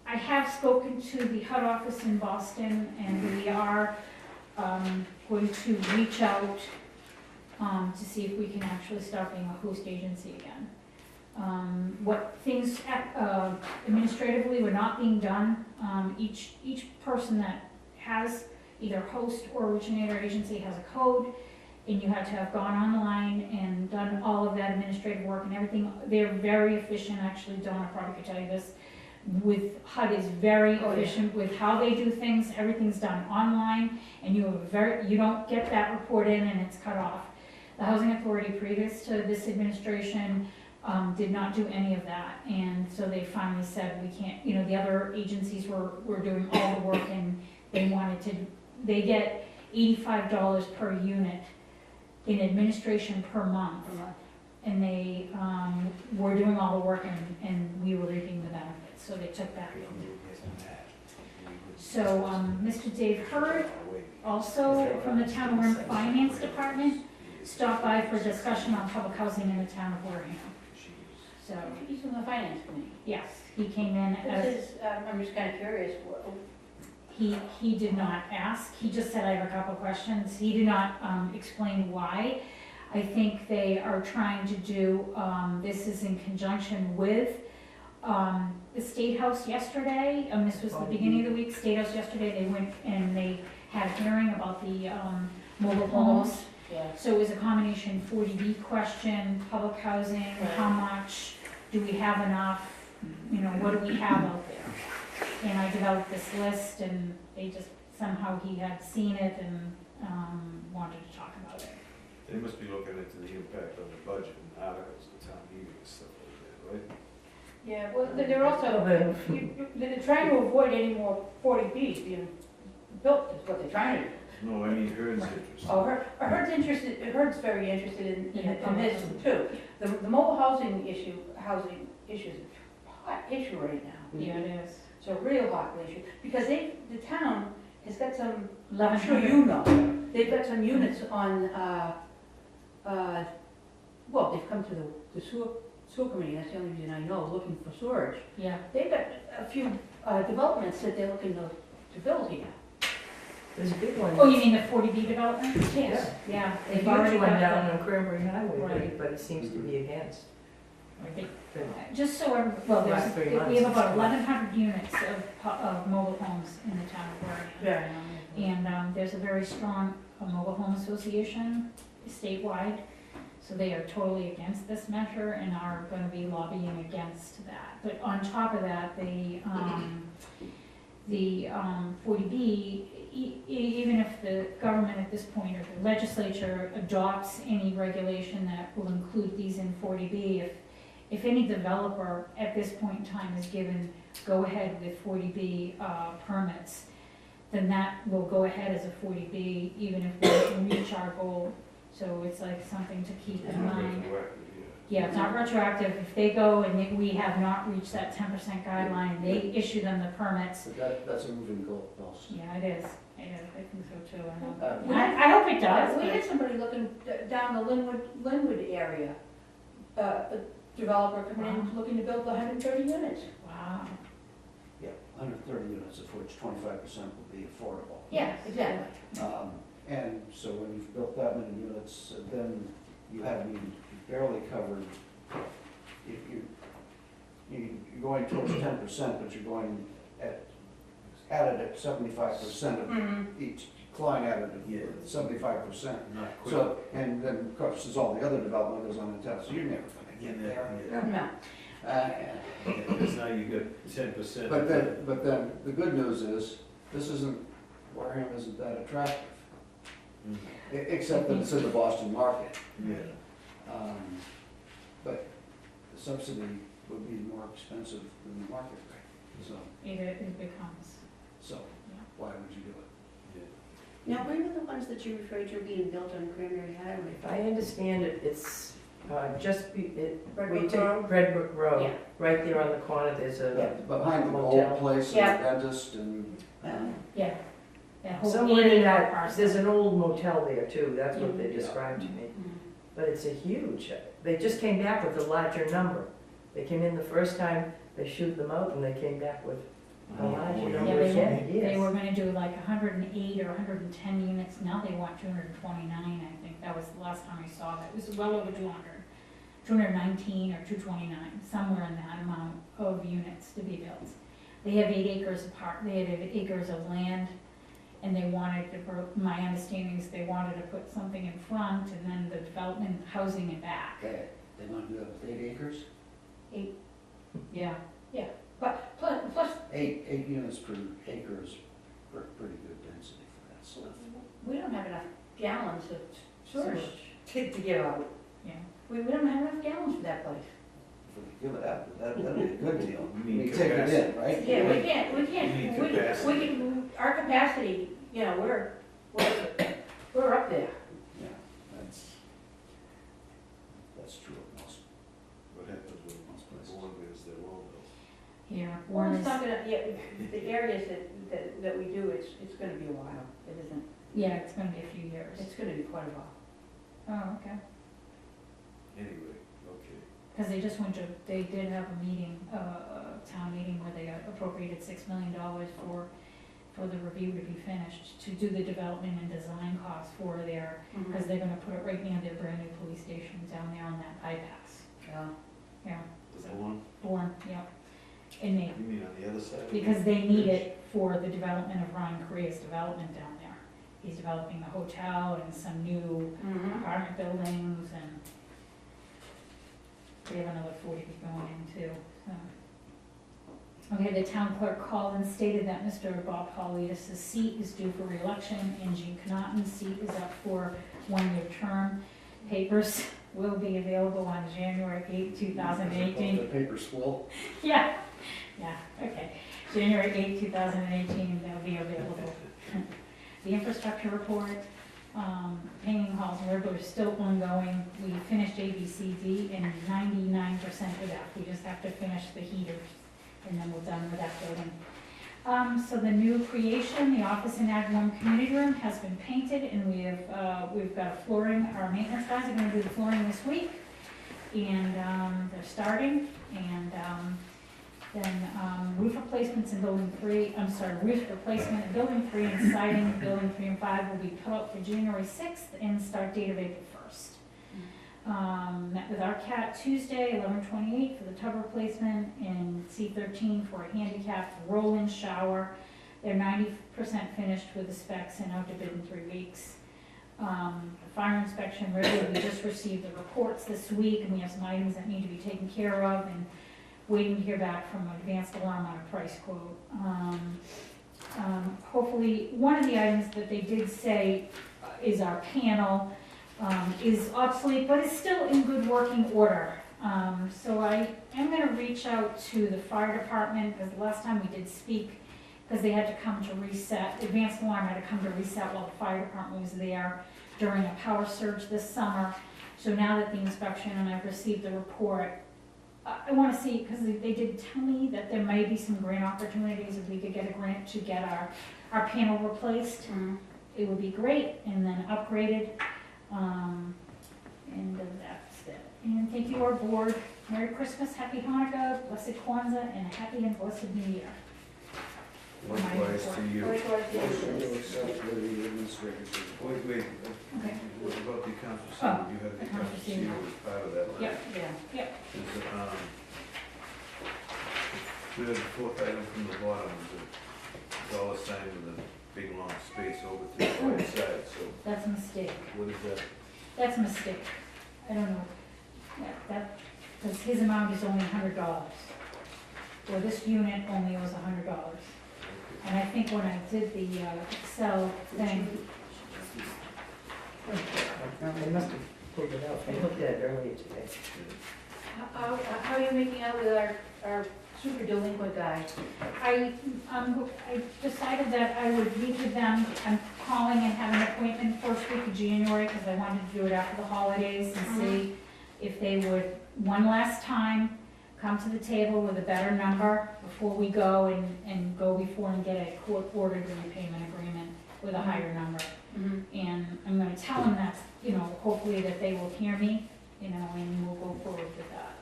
I have spoken to the HUD office in Boston, and we are going to reach out to see if we can actually start being a host agency again. What things administratively were not being done, each person that has either host or originator agency has a code, and you have to have gone online and done all of that administrative work and everything. They're very efficient, actually. Donna probably could tell you this. HUD is very efficient with how they do things. Everything's done online, and you don't get that report in and it's cut off. The Housing Authority previous to this administration did not do any of that. And so they finally said, we can't, you know, the other agencies were doing all the work and they wanted to, they get $85 per unit in administration per month. And they, were doing all the work and we were reaping the benefits, so they took that. So, Mr. Dave Hurd, also from the town of Wareham Finance Department, stopped by for discussion on public housing in the town of Wareham. So, He's from the finance committee. yes, he came in as, This is, I'm just kind of curious, he did not ask, he just said, I have a couple questions. He did not, explain why. I think they are trying to do, this is in conjunction with, the State House yesterday, this was the beginning of the week, State House yesterday, they went and they had a hearing about the, mobile homes. yeah. So it was a combination 40B question, public housing, how much, do we have enough, you know, what do we have out there? And I developed this list and they just, somehow he had seen it and, wanted to talk about it. They must be looking into the impact on the budget and articles of town meeting and stuff like that, right? Yeah, well, they're also, they're trying to avoid any more 40Bs being built, is what they're trying to do. No, I mean, Heard's interest. Oh, Herd's interested, Herd's very interested in this too. The mobile housing issue is a hot issue right now. Yeah, it is. It's a real hot issue, because the town has got some, I'm 1100. sure you know, they've got some units on, well, they've come to the sewer committee, that's the only reason I know, looking for storage. Yeah, They've got a few developments that they're looking to build here. There's a big one. oh, you mean the 40B development? Yes. Yeah, They've they've already already went got down that. on Cranberry Highway, Right. but it seems to be against. Just so, well, Last 3 we months. have about 1,100 units of mobile homes in the town of Wareham. Yeah. And there's a very strong mobile home association statewide, so they are totally against this measure and are going to be lobbying against that. But on top of that, the 40B, even if the government at this point or the legislature adopts any regulation that will include these in 40B, if any developer at this point in time is given go-ahead with 40B permits, then that will go ahead as a 40B, even if we don't reach our goal. So it's like something to keep in mind. Yeah, it's not retroactive. If they go and we have not reached that 10% guideline, they issue them the permits. But that's a moving goalpost. Yeah, it is. I think so too. I I hope it does. We but- had somebody looking down the Linwood area, a developer coming in looking to build 130 units. Wow. Yeah, 130 units, of which 25% will be affordable. Yeah, exactly. And so when you've built that many units, then you haven't even barely covered, if you're going towards 10%, but you're going added at 75% of each, Klein added at 75%. Not quick. So, and then of course, there's all the other development goes on in town, so you're never gonna get there. No. Because now you got 10%. But then, the good news is, this isn't, Wareham isn't that attractive, Mhm. except that it's in the Boston market. Yeah. But the subsidy would be more expensive than the market rate, It becomes. so why would you do it? Yeah. Now, where were the ones that you referred to being built on Cranberry Highway? If I understand it, it's Red we Brook take Road? Red Brook Road, Yeah. right there on the corner, there's a, Behind the Motel. old place, and Yeah. the dentist, and, Yeah. That whole somewhere in area that, parcel. there's an old motel there too, that's what they Yeah. described to me. Mm-hmm. But it's a huge, they just came back with a larger number. They came in the first time, they shoot them out, and they came back with a larger Oh, number Yeah, they again, They yes. were gonna do like 108 or 110 units, now they want 229, I think, that was the last time I saw that, it was well over 200. 219 or 229, somewhere in that amount of units to be built. They have 8 acres apart, they have 8 acres of land, and they wanted to, my understanding is they wanted to put something in front, and then the development, housing in back. they want to do that with 8 acres? Yeah. But plus, 8 units per acre is pretty good density for that stuff. we don't have enough gallons of sewage Sewage. to give out. Yeah. We don't have enough gallons for that place. give it that, that'd be a good deal. You mean You take it in, right? Yeah, we You can't, mean capacity. our capacity, you know, we're up there. Yeah, that's true of most. What happens with one is their own bills? Here, Well, one it's is, not gonna, yeah, the areas that we do, it's gonna be a while. It isn't, yeah, it's gonna be a few years. it's gonna be quite a while. Oh, okay. Anyway, okay. Because they just went to, they did have a meeting, a town meeting where they appropriated $6 million for the review to be finished, to do the development and design costs for their, because they're gonna put it right near their brand new police station down there on that bypass. Yeah. Yeah, The one, Bourne, yeah. And they, you mean on the other side? because they need it for the development of Ryan Correa's development down there. He's developing the hotel and some new apartment buildings, and we have another 40 going in too, so. Okay, the town clerk called and stated that Mr. Bob Paulides' seat is due for reelection, and Jean Connaughton's seat is up for one-year term. Papers will be available on January 8, 2018. The paper's full. Yeah, okay. January 8, 2018, they'll be available. The infrastructure report, painting halls and river is still ongoing. We finished A, B, C, D, and 99% of that. We just have to finish the heaters, and then we're done with that building. So the new creation, the office in Ag 1 community room has been painted, and we've got a flooring, our maintenance guys are gonna do the flooring this week. And, they're starting, and, then roof replacements in building 3, roof replacement in building 3 and siding in building 3 and 5 will be put up for January 6th and start date of April 1st. Met with RCAT Tuesday, 11/28 for the tub replacement, and C13 for a handicapped roll-in shower. They're 90% finished with the specs and out to bid in 3 weeks. The fire inspection review, we just received the reports this week, and we have some items that need to be taken care of, and waiting to hear back from Advanced Alarm on a price quote. Hopefully, one of the items that they did say is our panel is obsolete, but is still in good working order. So I am gonna reach out to the fire department, because the last time we did speak, because they had to come to reset, Advanced Alarm had to come to reset while the fire department was there during a power surge this summer. So now that the inspection and I've received the report, I want to see, because they did tell me that there may be some grant opportunities if we could get a grant to get our panel replaced. It would be great, and then upgraded, and that's it. And thank you, our board. Merry Christmas, Happy Hanukkah, Blessed Kwanzaa, and a Happy and Blessed New Year. Likewise to you. Likewise, yeah. Motion to accept the administrator's report. Wait, Okay. what about the accounts receivable? You have the accounts accounts receivable as part of that line. Yep. Yeah. Is it, third and fourth item from the bottom, is a dollar sign with a big long space over to the right side, so That's a mistake. what is that? That's a mistake. I don't know. Because his amount is only $100. Well, this unit only was $100. And I think when I did the Excel thing, They must have pulled it out. I looked at it earlier today. How are you making out with our super delinquent guy? I decided that I would meet with them. I'm calling and have an appointment first week of January, because I wanted to do it after the holidays and see if they would, one last time, come to the table with a better number before we go and go before and get a court-ordered repayment agreement with a higher number. And I'm gonna tell them that, hopefully that they will hear me, and we'll go forward with that.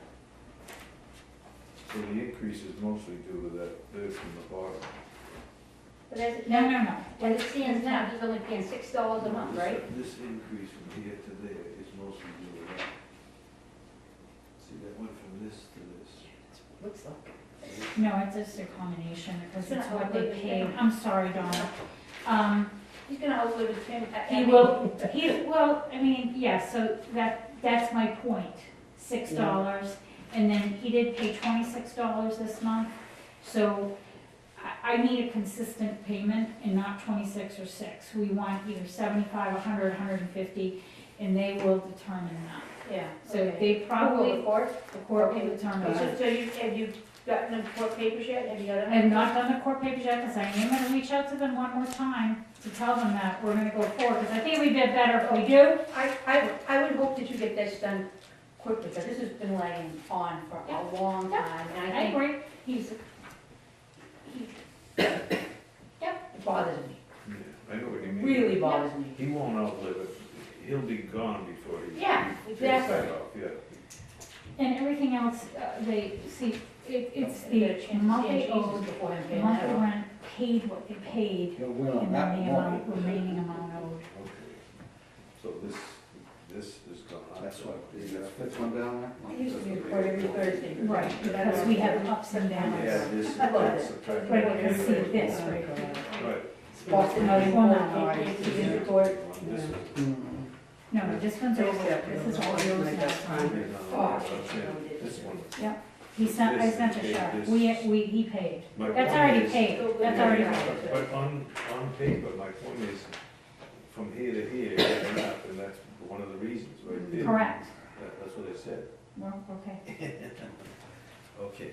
So the increase is mostly due to that third from the bottom. But as it, No. as it stands now, he's only paying $6 a month, right? This increase from here to there is mostly due to that. See, that went from this to this. Looks like. No, it's just a combination, because it's what they It's paid. not- I'm sorry, Donna. He's gonna outlive his payment. So that's my point, $6. And then he did pay $26 this month, so I need a consistent payment and not 26 or 6. We want either 75, 100, 150, and they will determine that. Yeah. So okay. they Who will, probably, the court? the court will Okay. determine. So have you gotten the court papers yet? Have you got I have not done the court papers yet, because I am gonna reach out to them one more time to tell them that we're gonna go forward, because I think we'd be better if we do. I would hope that you get this done quickly, because this has been lagging on for a long time, and I I think agree, he's, it bothers me, Yeah, I know what you mean. really bothers me. He won't outlive it. He'll be gone before he. Yeah, he takes exactly. that off, yeah. and everything else, they, see, it's Get a the chance to see monthly Jesus owed, before him the paying monthly that off. rent paid what they paid, He'll win on and that then the one, amount, remaining amount owed. Okay. So this is gone. that's what, the fifth one down there? It used to be recorded every Thursday. Right, because we have ups and downs. Yeah, this, I love that's it. a fact. Right, you can see this right here. Right. Boston Housing Well, Board, no, KP's report. This is. No, this one's over, this is all yours now. This one. He sent, I sent a shot, he paid. My That's point already is- paid, that's already paid. But on paper, my point is, from here to here, it's enough, and that's one of the reasons, right there. Correct. That's what I said. Well, okay. Okay.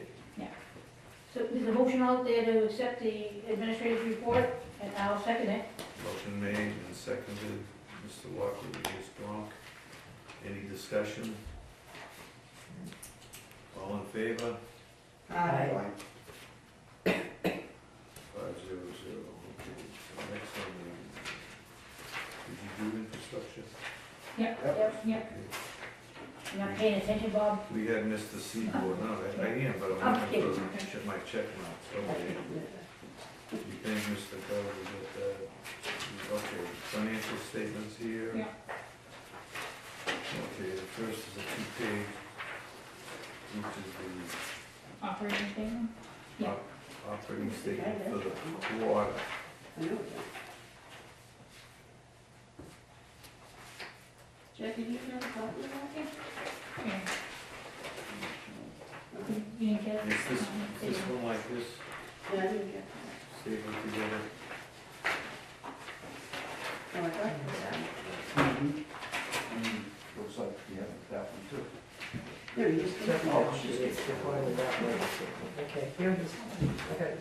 So there's a motion out there to accept the administrative report, and I'll second it. Motion made and seconded. Mr. Walker, Ms. Gronk. Any discussion? All in favor? Aye. 500. Okay. So next on the, did you do infrastructure? Yep, Yep. yep. Okay. You're not paying attention, Bob? We had Mr. Seaboard, no, I am, but I'm Okay. looking for check my check marks, okay. You think Mr. Carter will get that? Okay, financial statements here. Yeah. Okay, the first is a two-page, which is Operating statement? the Yeah. operating statement for the quarter. Jackie, do you have a copy of that? Yeah. You didn't get it? Is this one like this, Yeah, I didn't get stapled together? that. Oh, I got that. Looks like you have that one too. There he is. Oh, she's- Okay, here it is. Okay.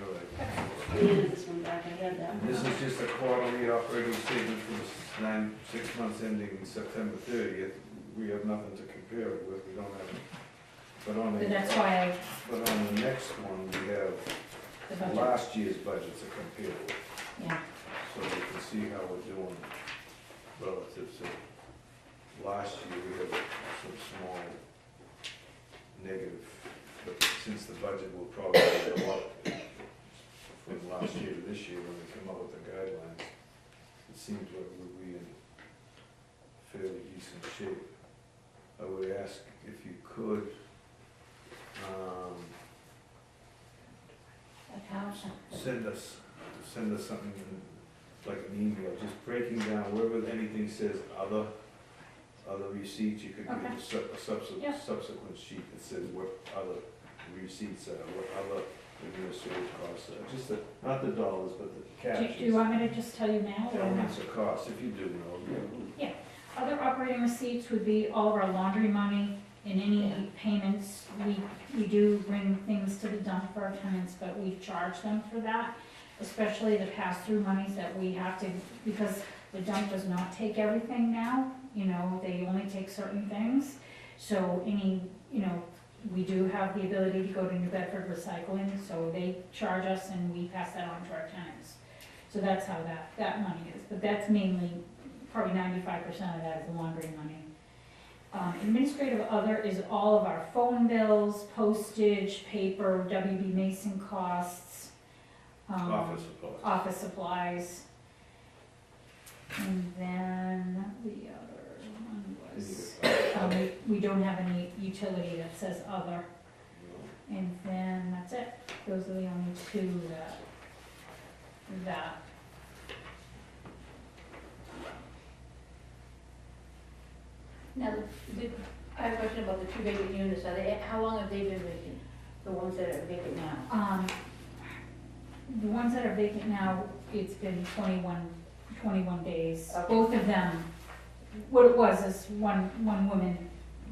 All right. I needed this one back, I had that. And this is just a quarterly operating statement for the 6 months ending September 30th. We have nothing to compare it with, we don't have, but on So the, that's why but on the next one, we have the budget, last year's budgets are compared, yeah. so we can see how we're doing relative to last year. We have some small negative, but since the budget will probably go up from last year to this year when we come up with the guidelines, it seems like we'll be in fairly decent shape. I would ask if you could, send us something like an email, just breaking down wherever anything says other receipts, you could give Okay. us a Yeah. subsequent sheet that says what other receipts are, what other administrative costs are, just the, not the dollars, but the Do captions. you want me to just tell you now or no? Elements of cost, if you do know. Other operating receipts would be all of our laundry money and any payments. We do bring things to the dump for our tenants, but we charge them for that, especially the pass-through monies that we have to, because the dump does not take everything now, you know, they only take certain things. So we do have the ability to go to New Bedford Recycling, so they charge us and we pass that on to our tenants. So that's how that money is, but that's mainly, probably 95% of that is laundry money. Administrative other is all of our phone bills, postage, paper, WB Mason costs. Office supplies. Office supplies. And then the other one was, we don't have any utility that says other. And then that's it. Those are the only two that. Now, I have a question about the two vacant units, how long have they been vacant? The ones that are vacant now? The ones that are vacant now, it's been 21 days. Okay. Both of them what it was is one woman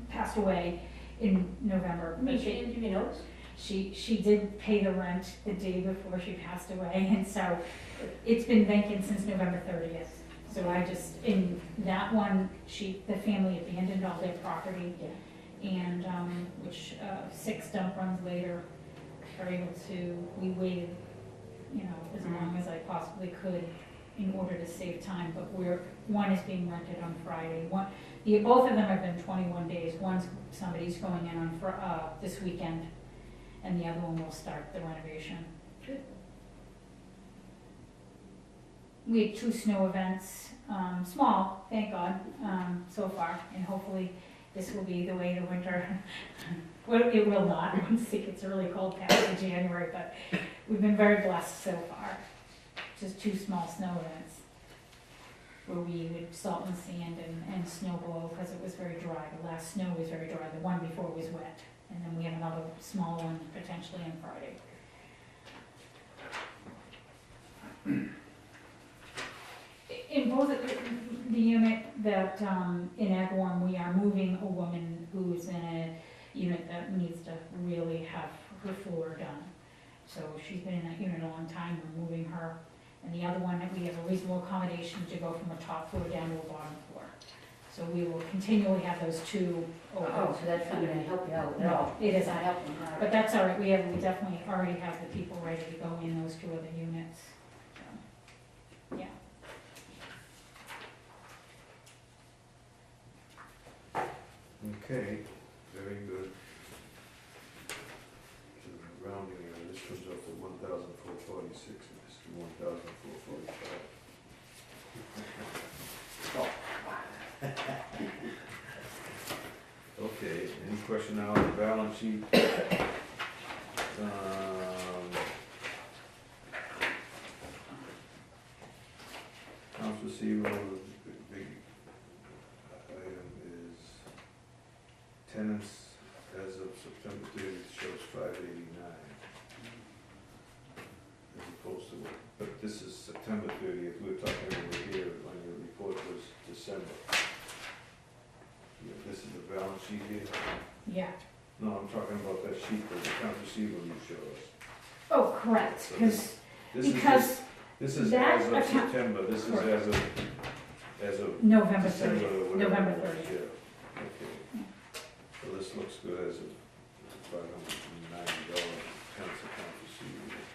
passed away in November. I mean, she didn't give you notice? She did pay the rent the day before she passed away, and so it's been vacant since November 30th. So I just, in that one, the family abandoned all their property, and, which, 6 dump runs later, are able to, we waited, you know, as long as I possibly could in order to save time, but one is being rented on Friday. Both of them have been 21 days. Somebody's going in on, this weekend, and the other one will start the renovation. Good. We had 2 snow events, small, thank God, so far, and hopefully this will be the way the winter, well, it will not, once it gets really cold past the January, but we've been very blessed so far. Just 2 small snow events, where we would salt and sand and snow blow, because it was very dry. The last snow was very dry, the one before was wet, and then we have another small one potentially on Friday. In both of the unit that, in Ag Warm, we are moving a woman who's in a unit that needs to really have her floor done. So she's been in that unit a long time, we're moving her. And the other one, we have a reasonable accommodation to go from a top floor down to a bottom floor. So we will continually have those 2 open. Oh, so that's not gonna help you out at No, all? it It's isn't. not helping, all right. But that's all right, we definitely already have the people ready to go in those 2 other units. So, yeah. Okay, very good. So rounding error, this comes up to 1,446, and this is 1,445. Okay, any question now on the balance sheet? Accounts receivable, the big item is tenants as of September 30th shows 589. As opposed to, but this is September 30th, we were talking over here on your report was December. Yeah, this is the balance sheet here? Yeah. No, I'm talking about that sheet, the accounts receivable you showed us. Oh, correct, So because This is Because just- This is that as of account- September, this is as of November December, 30th, or whatever. November it was, 30th. Yeah, okay. So this looks good as of $590, accounts receivable.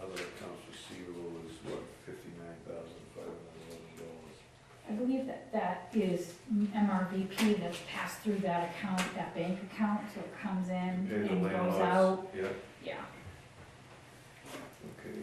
Other accounts receivable is what, $59,511. I believe that is MRVP that's passed through that account, that bank account, so it comes in Pay the and goes landlords, out. yeah, Yeah. okay.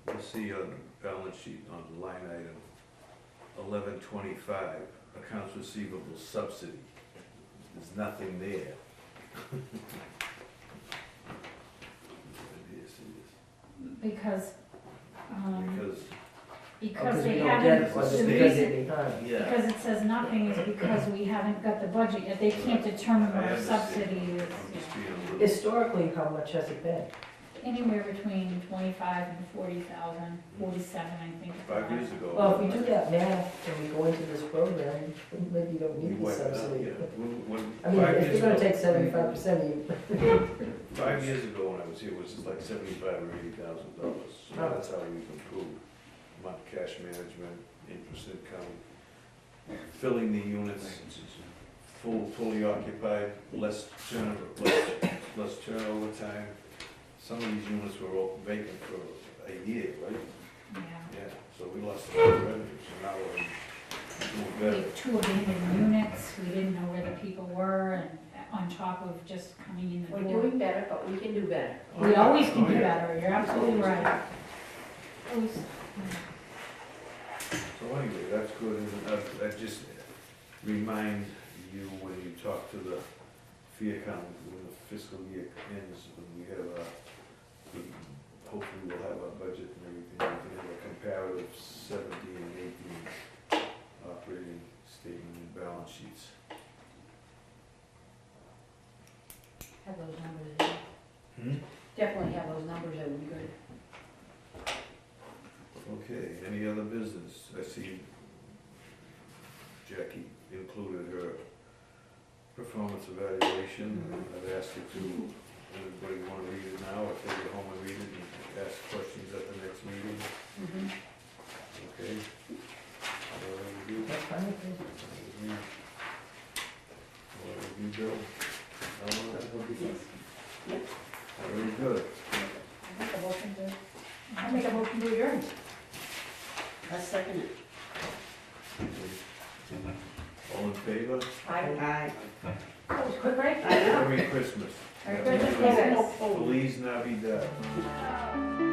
You see on the balance sheet on the line item 1125, accounts receivable subsidy. There's nothing there. Yes, Because, because, because we they don't haven't, get it, the because reason, they behind. yeah, because it says nothing is because we haven't got the budget yet, they can't determine what I our understand. subsidy is. I'm just being a little. Historically, how much has it been? Anywhere between 25 and 40,000, 47, I think. is the 5 years last. ago. Well, if we do that math and we go into this program, maybe you don't We need the wiped it out, subsidy. yeah. I mean, if you're gonna take 75% of you, 5 years ago when I was here, it was just like $75,000 or $80,000. So Oh. that's how we've improved. Cash management, interest income, filling the units, fully occupied, less turnover time. Some of these units were all vacant for a year, right? Yeah. Yeah, so we lost a lot of revenue, so now we're doing We better. have 2 abandoned units, we didn't know where the people were, and on top of just coming in the We're door. doing better, but we can do better. We always can do Oh, yeah. better, you're absolutely right. Always, So anyway, that's good, and I just remind you when you talk to the fee accountant, when the fiscal year ends, when we have hopefully we'll have our budget and everything, we can have a comparative 17 and 18 operating statement and balance sheets. Have those numbers in. Definitely have those numbers, that would be good. Okay, any other business? I see Jackie included her performance evaluation, and I've asked her to, anybody want to read it now, or take it home and read it and ask questions at the next meeting? Mhm. Okay? All right, you? That's fine with me. All right, you, Bill? Ellen? That would be Yes. Yep. Very good. I make a motion to, I make a motion to adjourn. I second it. All in favor? Aye. Aye. That was quick, right? I know. Merry Christmas. Merry Christmas, yes. Feliz Navidad.